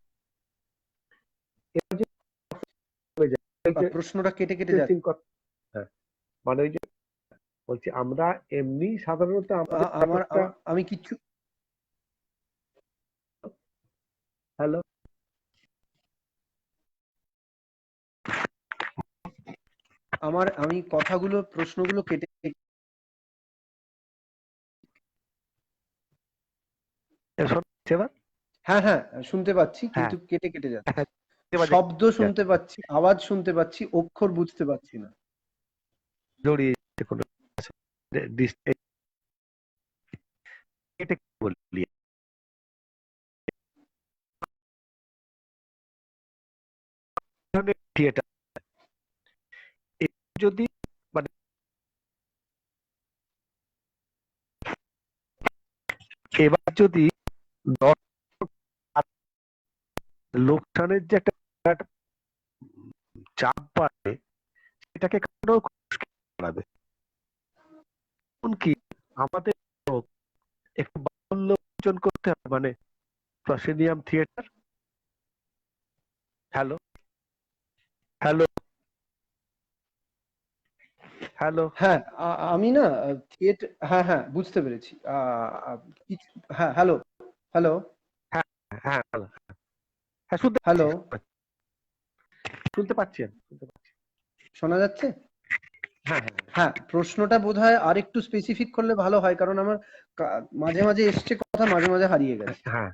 এবার যে হয়ে যায়, এই যে প্রশ্নটা কেটে কেটে যাচ্ছে। interesting কথা, হ্যাঁ, মানে ওই যে বলছি আমরা এমনি সাধারণত আমাদের আমার ব্যাপারটা, আমি কিছু হ্যালো, আমি প্রশ্নগুলো কেটে শোনাচ্ছে এবার? হ্যাঁ হ্যাঁ শুনতে পাচ্ছি, হ্যাঁ, কিন্তু কেটে কেটে যাচ্ছে। হ্যাঁ, এবার শব্দ শুনতে পাচ্ছি, আওয়াজ শুনতে পাচ্ছি, অক্ষর বুঝতে পারছি না। জড়িয়ে কোনো এটা কি বলি, থিয়েটার যদি মানে এবার যদি লোকসানের যে একটা চাপ বাড়ে, সেটাকে কাটানো খুব মুশকিল বাড়াবে। এমনকি আমাদের একটু বাহুল্য অর্জন করতে হবে, মানে proscenium theatre. Hello, hello, hello, হ্যাঁ, আমি না থিয়েটার, হ্যাঁ হ্যাঁ বুঝতে পেরেছি। হ্যাঁ, হ্যালো, হ্যালো, হ্যাঁ, হ্যাঁ, হ্যালো, হ্যাঁ, শুনতে পাচ্ছি, হ্যালো, শুনতে পাচ্ছি, শুনতে পাচ্ছি। শোনা যাচ্ছে? হ্যাঁ, হ্যাঁ, হ্যাঁ, প্রশ্নটা বোধহয় আর একটু স্পেসিফিক করলে ভালো হয়, কারণ আমার মাঝে মাঝে এসছে কথা, মাঝে মাঝে হারিয়ে গেছে। হ্যাঁ,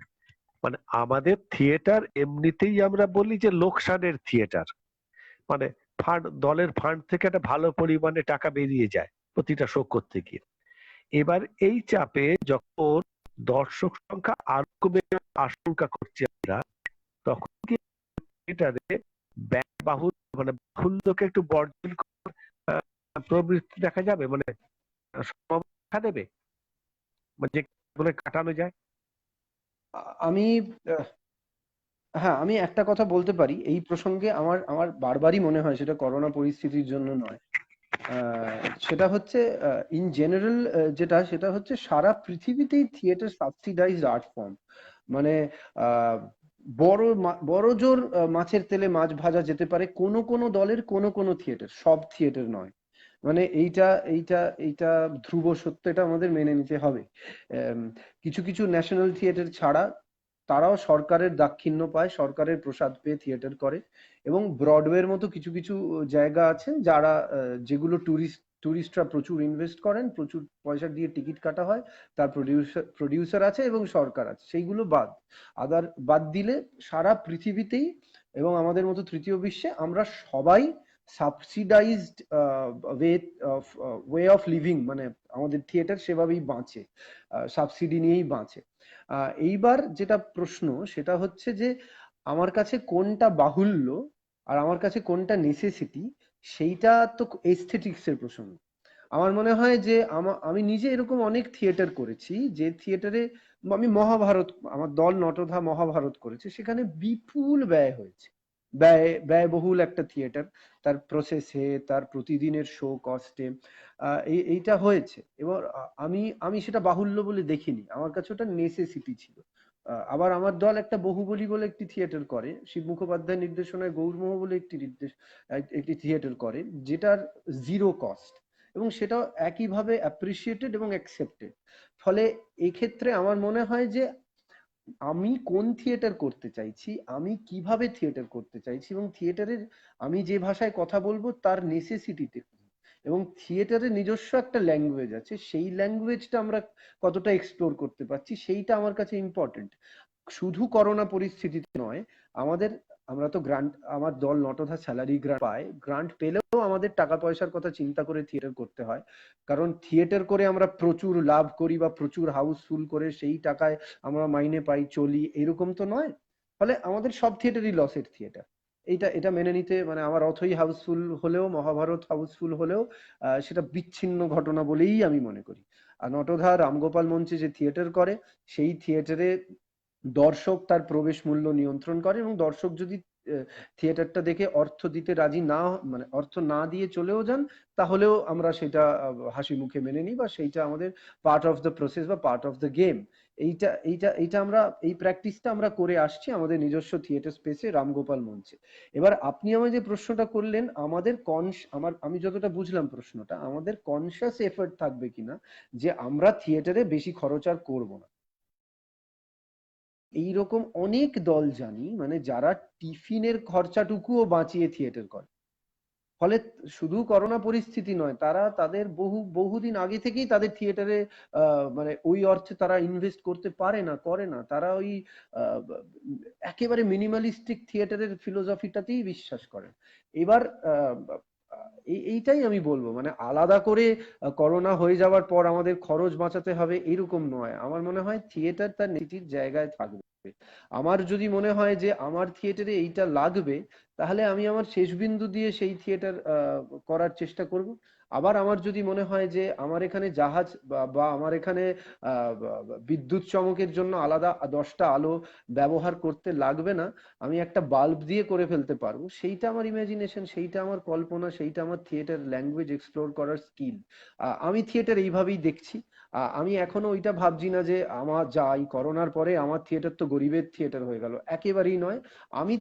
মানে আমাদের থিয়েটার এমনিতেই আমরা বলি যে লোকসানের থিয়েটার, মানে দলের ফান্ড থেকে একটা ভালো পরিমাণে টাকা বেরিয়ে যায় প্রতিটা শো করতে গিয়ে। এবার এই চাপে যখন দর্শক সংখ্যা আরো কমে যাওয়ার আশঙ্কা করছি আমরা, তখন কি থিয়েটারে ব্যয়বাহুল, মানে বাহুল্যকে একটু বর্জন করার প্রবৃত্তি দেখা যাবে, মানে সম্ভাবনা দেখা দেবে, মানে যে বলে কাটানো যায়। আমি হ্যাঁ, আমি একটা কথা বলতে পারি এই প্রসঙ্গে, আমার বারবারই মনে হয়, সেটা করোনা পরিস্থিতির জন্য নয়। সেটা হচ্ছে ইন জেনারেল, সেটা হচ্ছে সারা পৃথিবীতেই থিয়েটার সাবসিডাইজড আর্ট ফর্ম। মানে আহ, বড় জোর মাছের তেলে মাছ ভাজা যেতে পারে কোনো কোনো দলের কোনো কোনো থিয়েটার, সব থিয়েটার নয়। মানে এইটা এইটা এইটা ধ্রুব সত্য, এটা আমাদের মেনে নিতে হবে। আম, কিছু কিছু ন্যাশনাল থিয়েটার ছাড়া তারাও সরকারের দাক্ষিণ্য পায়, সরকারের প্রসাদ পেয়ে থিয়েটার করে। এবং ব্রডওয়ের মতো কিছু কিছু জায়গা আছে যারা যেগুলো টুরিস্টরা প্রচুর ইনভেস্ট করেন, প্রচুর পয়সা দিয়ে টিকিট কাটা হয়, তার প্রডিউসার আছে এবং সরকার আছে, সেইগুলো বাদ দিলে সারা পৃথিবীতেই এবং আমাদের মতো তৃতীয় বিশ্বে আমরা সবাই সাবসিডাইজড ওয়ে অফ লিভিং, মানে আমাদের থিয়েটার সেভাবেই বাঁচে, সাবসিডি নিয়েই বাঁচে। এইবার যেটা প্রশ্ন সেটা হচ্ছে যে আমার কাছে কোনটা বাহুল্য আর আমার কাছে কোনটা নেসেসিটি, সেইটা তো এস্থেটিক্স এর প্রশ্ন। আমার মনে হয় যে আমি নিজে এরকম অনেক থিয়েটার করেছি, যে থিয়েটারে আমি আমার দল নটধা মহাভারত করেছে, সেখানে বিপুল ব্যয় হয়েছে, ব্যয়বহুল একটা থিয়েটার, তার প্রসেসে, তার প্রতিদিনের শো কস্টে এইটা হয়েছে। এবার আমি সেটা বাহুল্য বলে দেখিনি, আমার কাছে ওটা নেসেসিটি ছিল। আবার আমার দল একটা বহুবলী বলে একটি থিয়েটার করে, শিব মুখোপাধ্যায় নির্দেশনায় গৌরমোহ বলে একটি থিয়েটার করে, যেটার জিরো কস্ট, এবং সেটা একইভাবে অ্যাপ্রিসিয়েটেড এবং অ্যাকসেপ্টেড। ফলে এক্ষেত্রে আমার মনে হয় যে আমি কোন থিয়েটার করতে চাইছি, আমি কিভাবে থিয়েটার করতে চাইছি, এবং থিয়েটারের আমি যে ভাষায় কথা বলবো তার নেসেসিটিতে, এবং থিয়েটারের নিজস্ব একটা ল্যাঙ্গুয়েজ আছে, সেই ল্যাঙ্গুয়েজটা আমরা কতটা এক্সপ্লোর করতে পারছি সেইটা আমার কাছে ইম্পর্টেন্ট। শুধু করোনা পরিস্থিতিতে নয়, আমাদের আমরা তো গ্রান্ট, আমার দল নটধা স্যালারি গ্রান্ট পায়, গ্রান্ট পেলেও আমাদের টাকা পয়সার কথা চিন্তা করে থিয়েটার করতে হয়, কারণ থিয়েটার করে আমরা প্রচুর লাভ করি বা প্রচুর হাউসফুল করে সেই টাকায় আমরা মাইনে পাই, চলি, এরকম তো নয়। ফলে আমাদের সব থিয়েটারই লসের থিয়েটার, এটা মেনে নিতে, মানে আমার অথই হাউসফুল হলেও, মহাভারত হাউসফুল হলেও সেটা বিচ্ছিন্ন ঘটনা বলেই আমি মনে করি। আর নটধা রামগোপাল মঞ্চে যে থিয়েটার করে, সেই থিয়েটারে দর্শক তার প্রবেশ মূল্য নিয়ন্ত্রণ করে, এবং দর্শক যদি থিয়েটারটা দেখে অর্থ দিতে রাজি না, মানে অর্থ না দিয়ে চলেও যান, তাহলেও আমরা সেটা হাসি মুখে মেনে নিই, বা সেইটা আমাদের পার্ট অফ দ্য প্রসেস বা পার্ট অফ দ্য গেম। এইটা আমরা, এই প্র্যাকটিসটা আমরা করে আসছি আমাদের নিজস্ব থিয়েটার স্পেসে, রামগোপাল মঞ্চে। এবার আপনি আমায় যে প্রশ্নটা করলেন, আমি যতটা বুঝলাম প্রশ্নটা, আমাদের কনসিয়াস এফর্ট থাকবে কিনা যে আমরা থিয়েটারে বেশি খরচ আর করবো না। এইরকম অনেক দল জানি, মানে যারা টিফিনের খরচাটুকুও বাঁচিয়ে থিয়েটার করে। ফলে শুধু করোনা পরিস্থিতি নয়, তারা তাদের বহুদিন আগে থেকেই তাদের থিয়েটারে মানে ওই অর্থে তারা ইনভেস্ট করতে পারে না, করে না, তারা ওই একেবারে মিনিমালিস্টিক থিয়েটারের ফিলোসফিটাতেই বিশ্বাস করেন। এবার এইটাই আমি বলবো, মানে আলাদা করে করোনা হয়ে যাওয়ার পর আমাদের খরচ বাঁচাতে হবে এরকম নয়। আমার মনে হয় থিয়েটার তার নিজের জায়গায় থাকবে। আমার যদি মনে হয় যে আমার থিয়েটারে এইটা লাগবে, তাহলে আমি আমার শেষ বিন্দু দিয়ে সেই থিয়েটার করার চেষ্টা করব। আবার আমার যদি মনে হয় যে আমার এখানে জাহাজ বা আমার এখানে বিদ্যুৎ চমকের জন্য আলাদা 10টা আলো ব্যবহার করতে লাগবে না, আমি একটা বাল্ব দিয়ে করে ফেলতে পারবো, সেইটা আমার ইমাজিনেশন, সেইটা আমার কল্পনা, সেইটা আমার থিয়েটার ল্যাঙ্গুয়েজ এক্সপ্লোর করার স্কিল। আমি থিয়েটার এইভাবেই দেখছি। আমি এখনো ওইটা ভাবছি না যে আমার যা এই করোনার পরে আমার থিয়েটার তো গরিবের থিয়েটার হয়ে গেল, একেবারেই নয়। আমি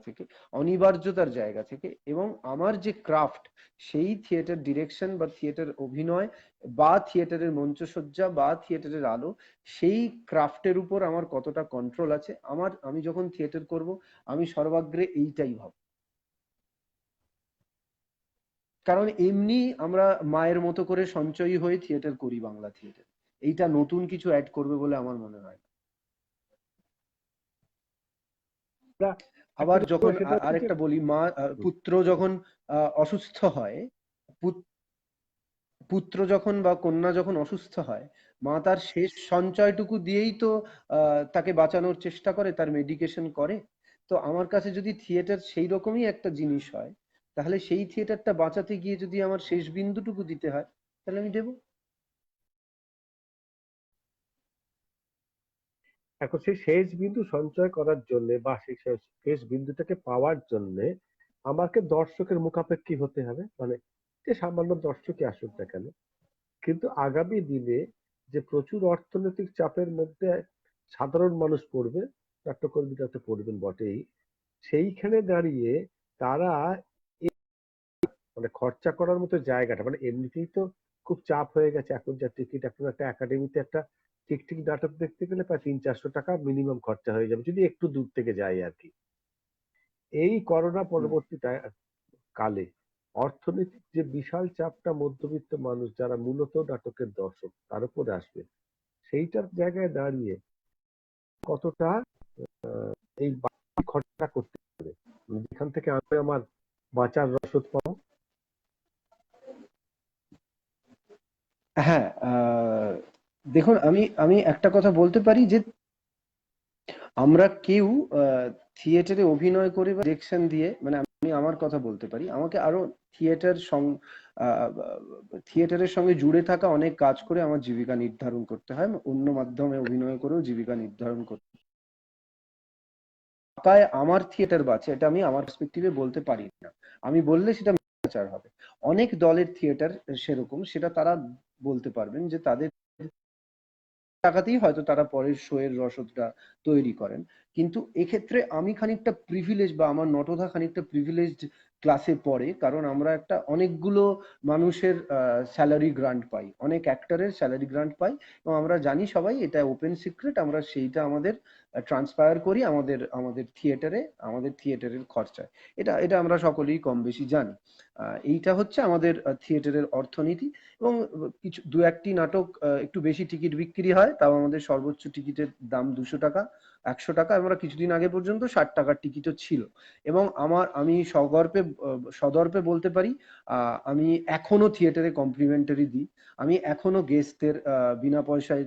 থেকে অনিবার্যতার জায়গা থেকে, এবং আমার যে ক্রাফট, সেই থিয়েটার ডিরেকশন বা থিয়েটার অভিনয় বা থিয়েটারের মঞ্চসজ্জা বা থিয়েটারের আলো, সেই ক্রাফটের উপর আমার কতটা কন্ট্রোল আছে, আমি যখন থিয়েটার করব আমি সর্বাগ্রে এইটাই ভাব। কারণ এমনি আমরা মায়ের মতো করে সঞ্চয়ী হয়ে থিয়েটার করি, বাংলা থিয়েটার, এইটা নতুন কিছু অ্যাড করবে বলে আমার মনে হয় না। আবার যখন সেটা হচ্ছে যে আরেকটা বলি, পুত্র যখন অসুস্থ হয়, পুত্র যখন বা কন্যা যখন অসুস্থ হয়, মা তার শেষ সঞ্চয়টুকু দিয়েই তো তাকে বাঁচানোর চেষ্টা করে, তার মেডিকেশন করে। তো আমার কাছে যদি থিয়েটার সেই রকমই একটা জিনিস হয়, তাহলে সেই থিয়েটারটা বাঁচাতে গিয়ে যদি আমার শেষ বিন্দুটুকু দিতে হয়, তাহলে আমি দেবো। এখন সেই শেষ বিন্দু সঞ্চয় করার জন্য বা সেই শেষ বিন্দুটাকে পাওয়ার জন্য আমাকে দর্শকের মুখাপেক্ষী হতে হবে, মানে যে সামান্য দর্শকই আসুক না কেন। কিন্তু আগামী দিনে যে প্রচুর অর্থনৈতিক চাপের মধ্যে সাধারণ মানুষ পড়বে, নাট্যকর্মীরা তো পড়বেন বটেই, সেইখানে দাঁড়িয়ে তারা মানে খরচা করার মতো জায়গাটা, মানে এমনিতেই তো খুব চাপ হয়ে গেছে এখন, যা টিকিট, এখন একটা একাডেমিতে একটা টিকটিক নাটক দেখতে গেলে প্রায় 300-400 টাকা মিনিমাম খরচা হয়ে যাবে যদি একটু দূর থেকে যাই আর কি। এই করোনা পরবর্তী কালে অর্থনৈতিক যে বিশাল চাপটা মধ্যবিত্ত মানুষ যারা মূলত নাটকের দর্শক তার উপরে আসবে, সেইটার জায়গায় দাঁড়িয়ে কতটা এই বাড়তি খরচা করতে হবে, যেখান থেকে আমি আমার বাঁচার রসদ পাবো। হ্যাঁ, দেখুন, আমি আমি একটা কথা বলতে পারি যে আমরা কেউ থিয়েটারে অভিনয় করে বা ডিরেকশন দিয়ে, মানে আমি আমার কথা বলতে পারি, আমাকে আরো থিয়েটারের সঙ্গে জুড়ে থাকা অনেক কাজ করে আমার জীবিকা নির্ধারণ করতে হয়, অন্য মাধ্যমে অভিনয় করেও জীবিকা নির্ধারণ করতে হয়। টাকায় আমার থিয়েটার বাঁচে, এটা আমি আমার পার্সপেক্টিভে বলতে পারি না, আমি বললে সেটা মিথ্যাচার হবে। অনেক দলের থিয়েটার সেরকম, সেটা তারা বলতে পারবেন যে তাদের টাকাতেই হয়তো তারা পরের শো এর রসদটা তৈরি করেন। কিন্তু এক্ষেত্রে আমি খানিকটা প্রিভিলেজ বা আমার নটদা খানিকটা প্রিভিলেজড ক্লাসে পড়ে, কারণ আমরা একটা অনেকগুলো মানুষের স্যালারি গ্রান্ট পাই, অনেক অ্যাক্টরের স্যালারি গ্রান্ট পাই, এবং আমরা জানি সবাই এটা ওপেন সিক্রেট, আমরা সেইটা আমাদের ট্রান্সফার করি আমাদের আমাদের থিয়েটারের খরচায়। এটা এটা আমরা সকলেই কম বেশি জানি। এইটা হচ্ছে আমাদের থিয়েটারের অর্থনীতি। এবং কিছু দু একটি নাটক একটু বেশি টিকিট বিক্রি হয়, তাও আমাদের সর্বোচ্চ টিকিটের দাম 200 টাকা, 100 টাকা। আমরা কিছুদিন আগে পর্যন্ত 60 টাকার টিকিটও ছিল। এবং আমি সদর্পে বলতে পারি, আমি এখনো থিয়েটারে কমপ্লিমেন্টারি দিই, আমি এখনো গেস্টদের বিনা পয়সায়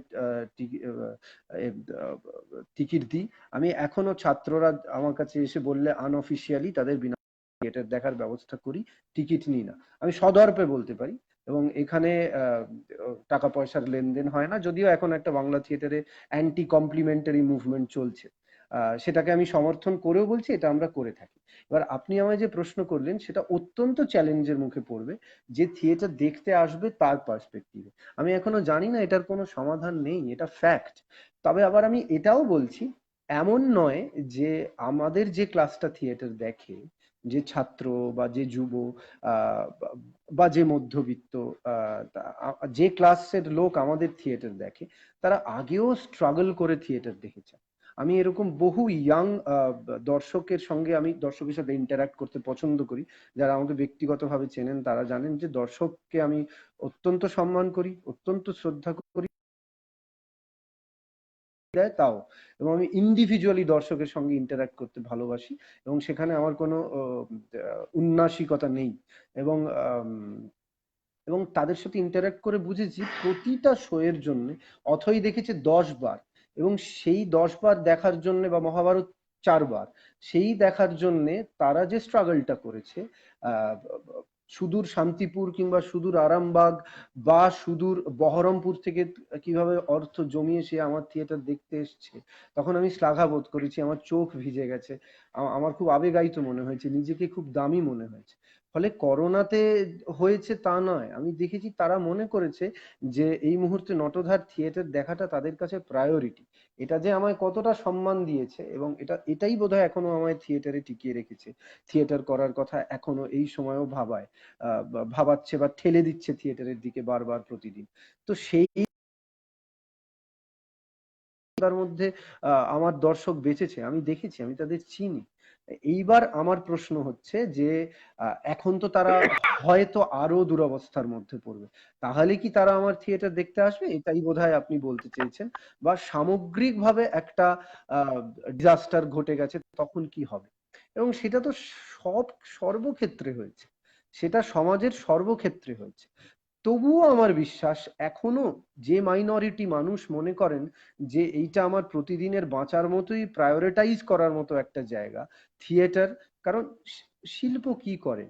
টিকিট দিই, আমি এখনো ছাত্ররা আমার কাছে এসে বললে আনঅফিসিয়ালি তাদের বিনা থিয়েটার দেখার ব্যবস্থা করি, টিকিট নিই না। আমি সদর্পে বলতে পারি। এবং এখানে টাকা পয়সার লেনদেন হয় না, যদিও এখন একটা বাংলা থিয়েটারে অ্যান্টি কমপ্লিমেন্টারি মুভমেন্ট চলছে, সেটাকে আমি সমর্থন করেও বলছি এটা আমরা করে থাকি। এবার আপনি আমায় যে প্রশ্ন করলেন সেটা অত্যন্ত চ্যালেঞ্জের মুখে পড়বে, যে থিয়েটার দেখতে আসবে তার পার্সপেক্টিভে। আমি এখনো জানি না, এটার কোনো সমাধান নেই, এটা ফ্যাক্ট। তবে আবার আমি এটাও বলছি, এমন নয় যে আমাদের যে ক্লাসটা থিয়েটার দেখে, যে ছাত্র বা যে যুব বা যে মধ্যবিত্ত যে ক্লাসের লোক আমাদের থিয়েটার দেখে, তারা আগেও স্ট্রাগল করে থিয়েটার দেখেছে। আমি এরকম বহু ইয়াং দর্শকের সাথে ইন্টারাক্ট করতে পছন্দ করি। যারা আমাকে ব্যক্তিগতভাবে চেনেন তারা জানেন যে দর্শককে আমি অত্যন্ত সম্মান করি, অত্যন্ত শ্রদ্ধা করি, দেয় তাও। এবং আমি ইন্ডিভিজুয়ালি দর্শকের সঙ্গে ইন্টারাক্ট করতে ভালোবাসি, এবং সেখানে আমার কোনো উন্নাসিকতা নেই। এবং এবং তাদের সাথে ইন্টারাক্ট করে বুঝেছি প্রতিটা শো এর জন্য অথই দেখেছে 10 বার, এবং সেই 10 বার দেখার জন্য, বা মহাভারত 4 বার, সেই দেখার জন্য তারা যে স্ট্রাগলটা করেছে, আহ সুদূর শান্তিপুর কিংবা সুদূর আরামবাগ বা সুদূর বহরমপুর থেকে কিভাবে অর্থ জমিয়ে সে আমার থিয়েটার দেখতে এসছে, তখন আমি শ্লাঘা বোধ করেছি, আমার চোখ ভিজে গেছে, আমার খুব আবেগায়িত মনে হয়েছে, নিজেকে খুব দামি মনে হয়েছে। ফলে করোনাতে হয়েছে তা নয়, আমি দেখেছি তারা মনে করেছে যে এই মুহূর্তে নটধার থিয়েটার দেখাটা তাদের কাছে প্রায়োরিটি। এটা যে আমায় কতটা সম্মান দিয়েছে, এবং এটাই বোধহয় এখনো আমায় থিয়েটারে টিকিয়ে রেখেছে, থিয়েটার করার কথা এখনো এই সময়েও ভাবাচ্ছে বা ঠেলে দিচ্ছে থিয়েটারের দিকে বারবার প্রতিদিন। তো সেই তার মধ্যে আমার দর্শক বেঁচেছে, আমি দেখেছি, আমি তাদের চিনি। এইবার আমার প্রশ্ন হচ্ছে যে এখন তো তারা হয়তো আরো দুরবস্থার মধ্যে পড়বে, তাহলে কি তারা আমার থিয়েটার দেখতে আসবে? এটাই বোধহয় আপনি বলতে চেয়েছেন। বা সামগ্রিকভাবে একটা ডিজাস্টার ঘটে গেছে, তখন কি হবে? এবং সেটা তো সর্বক্ষেত্রে হয়েছে, সেটা সমাজের সর্বক্ষেত্রে হয়েছে। তবুও আমার বিশ্বাস, এখনো যে মাইনরিটি মানুষ মনে করেন যে এইটা আমার প্রতিদিনের বাঁচার মতোই প্রায়োরিটাইজ করার মতো একটা জায়গা থিয়েটার। কারণ শিল্প কি করে,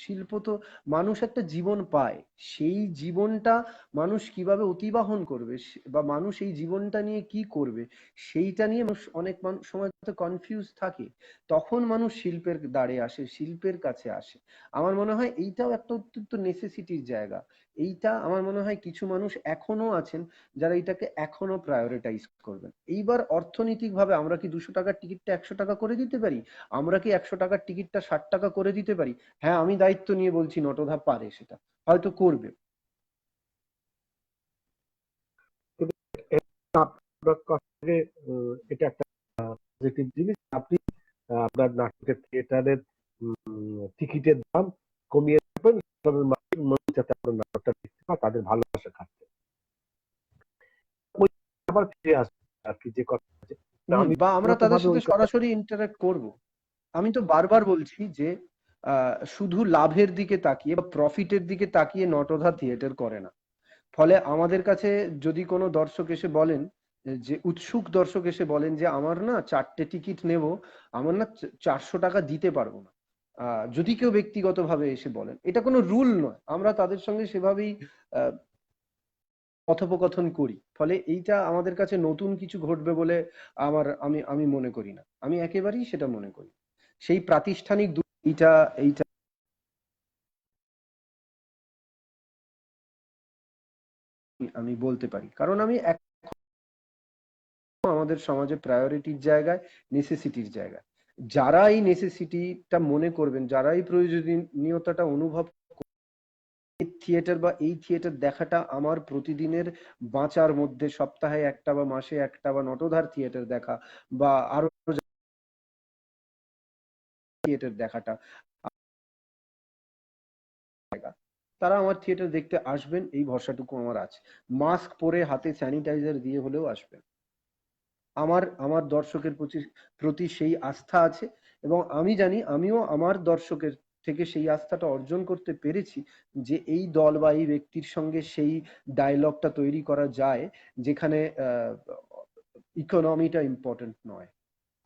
শিল্প তো মানুষ একটা জীবন পায়, সেই জীবনটা মানুষ কিভাবে অতিবাহন করবে, বা মানুষ এই জীবনটা নিয়ে কি করবে, সেইটা নিয়ে মানুষ অনেক সময় তো কনফিউজ থাকে। তখন মানুষ শিল্পের দ্বারে আসে, শিল্পের কাছে আসে। আমার মনে হয় এইটাও একটা অত্যন্ত নেসেসিটির জায়গা। এইটা আমার মনে হয় কিছু মানুষ এখনো আছেন যারা এটাকে এখনো প্রায়োরিটাইজ করবেন। এইবার অর্থনৈতিক ভাবে আমরা কি 200 টাকার টিকিটটা 100 টাকা করে দিতে পারি? আমরা কি 100 টাকার টিকিটটা 60 টাকা করে দিতে পারি? হ্যাঁ, আমি দায়িত্ব নিয়ে বলছি, নটদা পারে, সেটা হয়তো করবে। আপনার কথা এটা একটা পজিটিভ জিনিস। আপনি আপনার নাটকের থিয়েটারের টিকিটের দাম কমিয়ে দেবেন, মানুষ যাতে আপনার নাটকটা দেখতে পায়, তাদের ভালোবাসা খাচ্ছে। আবার ফিরে আসবে আর কি, যে কথা আছে, আমি বা আমরা তাদের সাথে ওই কথা সরাসরি ইন্টারাক্ট করব। আমি তো বারবার বলছি যে শুধু লাভের দিকে তাকিয়ে বা প্রফিটের দিকে তাকিয়ে নটদা থিয়েটার করে না। ফলে আমাদের কাছে যদি কোনো দর্শক এসে বলেন, যে উৎসুক দর্শক এসে বলেন যে আমার না 4টে টিকিট নেব, আমার না 400 টাকা দিতে পারবো না, যদি কেউ ব্যক্তিগতভাবে এসে বলেন, এটা কোনো রুল নয়, আমরা তাদের সঙ্গে সেভাবেই কথোপকথন করি। ফলে এইটা আমাদের কাছে নতুন কিছু ঘটবে বলে আমি আমি মনে করি না, আমি একেবারেই সেটা মনে করি। সেই প্রাতিষ্ঠানিক এইটা এইটা আমি বলতে পারি, কারণ আমি আমাদের সমাজে প্রায়োরিটির জায়গায়, নেসেসিটির জায়গায়। যারা এই নেসেসিটিটা মনে করবেন, যারা এই প্রয়োজনীয়তাটা অনুভব, থিয়েটার বা এই থিয়েটার দেখাটা আমার প্রতিদিনের বাঁচার মধ্যে, সপ্তাহে একটা বা মাসে একটা বা নটধার থিয়েটার দেখা বা আরো থিয়েটার দেখাটা, তারা আমার থিয়েটার দেখতে আসবেন, এই ভরসাটুকু আমার আছে। মাস্ক পরে হাতে স্যানিটাইজার দিয়ে হলেও আসবেন। আমার আমার দর্শকের প্রতি প্রতি সেই আস্থা আছে, এবং আমি জানি আমিও আমার দর্শকের থেকে সেই আস্থাটা অর্জন করতে পেরেছি, যে এই দল বা এই ব্যক্তির সঙ্গে সেই ডায়লগটা তৈরি করা যায় যেখানে ইকোনমিটা ইম্পর্টেন্ট নয়।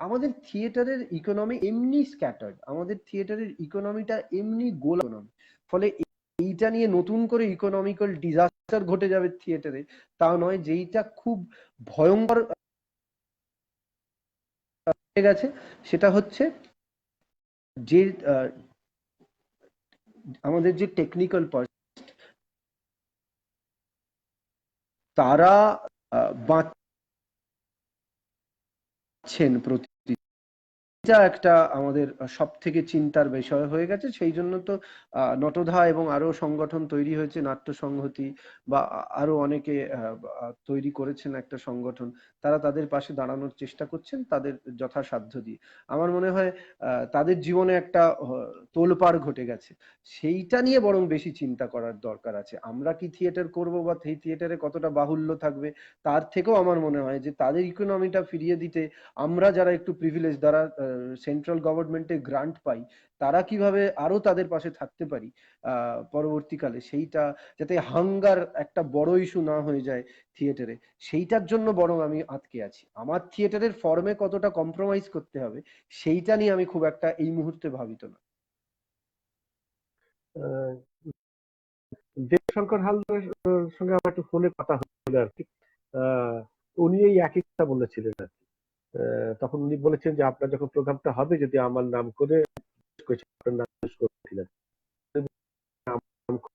আমাদের থিয়েটারের ইকোনমি এমনি স্ক্যাটার্ড, আমাদের থিয়েটারের ইকোনমিটা এমনি গোল ইকোনমি। ফলে এইটা নিয়ে নতুন করে ইকোনমিক্যাল ডিজাস্টার ঘটে যাবে থিয়েটারে তা নয়। যেইটা খুব ভয়ঙ্কর হয়ে গেছে সেটা হচ্ছে যে আমাদের যে টেকনিক্যাল পার্সন, তারা বাঁচছেন প্রতি, এটা একটা আমাদের সব থেকে চিন্তার বিষয় হয়ে গেছে। সেই জন্য তো নটধা এবং আরো সংগঠন তৈরি হয়েছে, নাট্য সংহতি বা আরো অনেকে তৈরি করেছেন একটা সংগঠন। তারা তাদের পাশে দাঁড়ানোর চেষ্টা করছেন তাদের যথাসাধ্য দিয়ে। আমার মনে হয় তাদের জীবনে একটা তোলপাড় ঘটে গেছে, সেইটা নিয়ে বরং বেশি চিন্তা করার দরকার আছে। আমরা কি থিয়েটার করব বা সেই থিয়েটারে কতটা বাহুল্য থাকবে, তার থেকেও আমার মনে হয় যে তাদের ইকোনমিটা ফিরিয়ে দিতে আমরা যারা একটু প্রিভিলেজ, যারা সেন্ট্রাল গভর্নমেন্টের গ্রান্ট পাই, তারা কিভাবে আরো তাদের পাশে থাকতে পারি পরবর্তীকালে, সেইটা যাতে হাঙ্গার একটা বড় ইস্যু না হয়ে যায় থিয়েটারে, সেইটার জন্য বরং আমি আটকে আছি। আমার থিয়েটারের ফর্মে কতটা কম্প্রোমাইজ করতে হবে সেইটা নিয়ে আমি খুব একটা এই মুহূর্তে ভাবিত না। দেবশঙ্কর হালদারের সঙ্গে আমার একটু ফোনে কথা হচ্ছিল আর কি। উনি এই একই কথা বলেছিলেন আর কি। তখন উনি বলেছেন যে আপনার যখন প্রোগ্রামটা হবে যদি আমার নাম করে আপনার নাম জিজ্ঞেস করেছিলেন।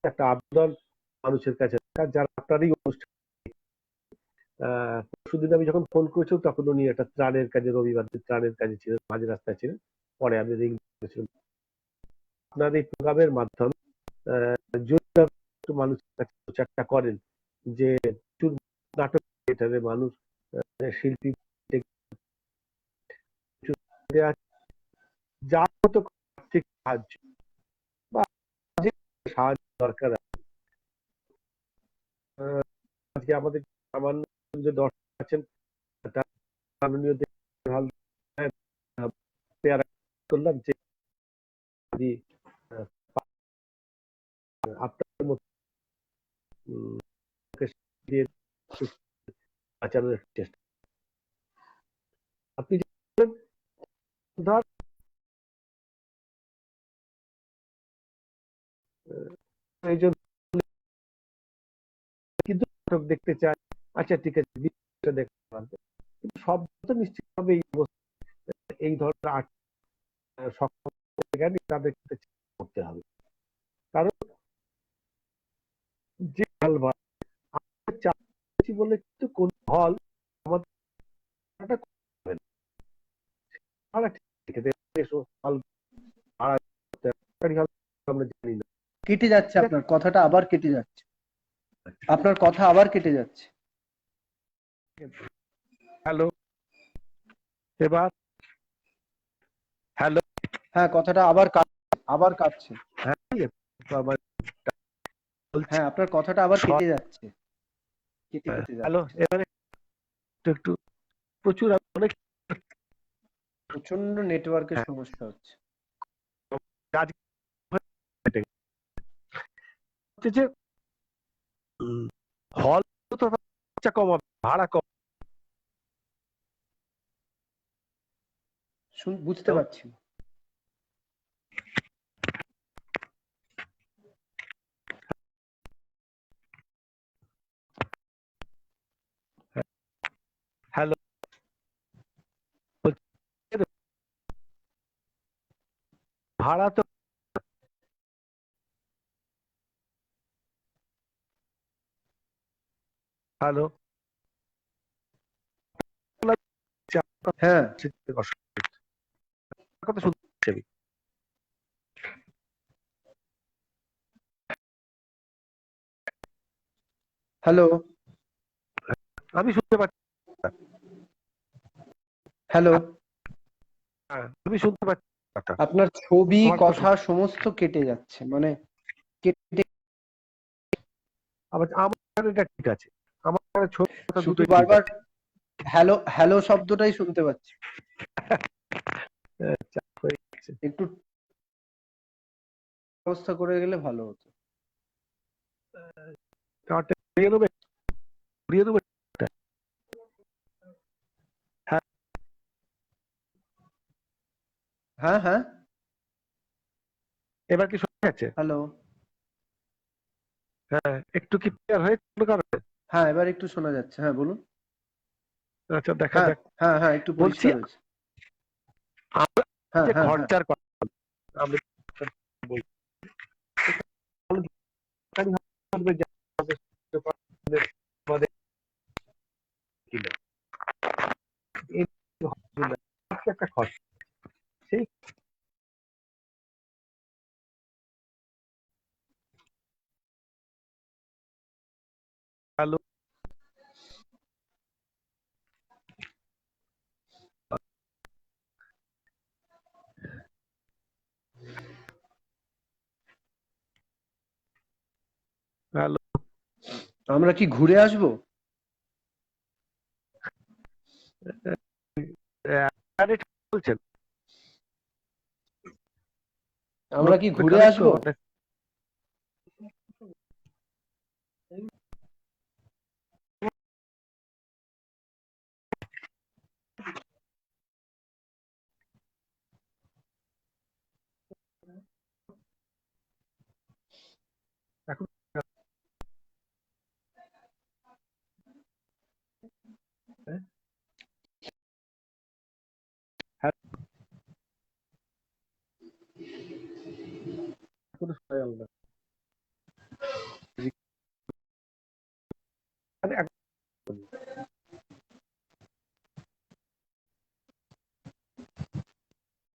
একটা আবেদন মানুষের কাছে, যারা আপনারই অনুষ্ঠান। পরশুদিন আমি যখন ফোন করেছিলাম তখন উনি একটা ত্রাণের কাজে, রবিবার ত্রাণের কাজে ছিলেন, মাঝ রাস্তায় ছিলেন। পরে আমি রিং করেছিলাম। আপনার এই প্রোগ্রামের মাধ্যমে যদি একটু মানুষের কাছে প্রচারটা করেন যে প্রচুর নাটক থিয়েটারে মানুষ, শিল্পী, যার মতো আর্থিক সাহায্য বা যে সাহায্য দরকার আছে। আজকে আমাদের সামান্য যে দর্শক আছেন তার মাননীয় করলাম যে যদি আপনার মতো দিয়ে বাঁচানোর চেষ্টা আপনি ধর এই জন্য কিন্তু নাটক দেখতে চায়, আচ্ছা ঠিক আছে দেখতে পারবে, কিন্তু সব তো নিশ্চিতভাবে এই ধরনের আর্ট সক্ষম তাদের করতে হবে। কারণ যে হল বলে কিন্তু কোন হল আমাদের আমরা জানি না। কেটে যাচ্ছে আপনার কথাটা, আবার কেটে যাচ্ছে, আপনার কথা আবার কেটে যাচ্ছে। হ্যালো, এবার হ্যালো, হ্যাঁ কথাটা আবার কাটছে। হ্যাঁ আপনার কথাটা আবার কেটে যাচ্ছে, কেটে কেটে হ্যালো, যাচ্ছে। এবারে একটু প্রচুর অনেক প্রচন্ড নেটওয়ার্কের সমস্যা হচ্ছে। যে হল তো কমাবে, ভাড়া কম, বুঝতে পারছি। হ্যালো, ভাড়া তো হ্যালো হ্যাঁ, কথা শুনতে পাচ্ছি আমি। হ্যালো, আমি শুনতে পাচ্ছি। হ্যালো। হ্যাঁ, আমি শুনতে পাচ্ছি কথা। আপনার ছবি আমার কথা সমস্ত কেটে যাচ্ছে, মানে কেটে আমার এখানে এটা ঠিক আছে। আমার এখানে ছবি কথা শুধু দুটোই ঠিক বারবার আছে। হ্যালো হ্যালো শব্দটাই শুনতে পাচ্ছি। চাপ হয়ে গেছে। একটু ব্যবস্থা করে গেলে ভালো হতো। টাওয়ারটা ঘুরিয়ে দেবে, ঘুরিয়ে দেবে। হ্যাঁ, হ্যাঁ, হ্যাঁ, এবার কি শোনা যাচ্ছে? হ্যালো। হ্যাঁ, একটু কি ক্লিয়ার হয়েছে কোনো কারণে? হ্যাঁ, এবার একটু শোনা যাচ্ছে। হ্যাঁ, বলুন। আচ্ছা, দেখা হ্যাঁ, যাক। হ্যাঁ, হ্যাঁ, একটু বলছি পরিষ্কার হয়েছে। আমরা হ্যাঁ, যে হ্যাঁ, হ্যাঁ। খরচার কথা আমরা বলছি, সরকারি হাসপাতালে যে আমাদের ছিল, এই হসপিটালে একটা খরচ, সেই আলো আলো আমরা কি ঘুরে আসবো? বলছেন আমরা কি ঘুরে কানেক্ট আসবো? এখন এখনো শোনা গেল না।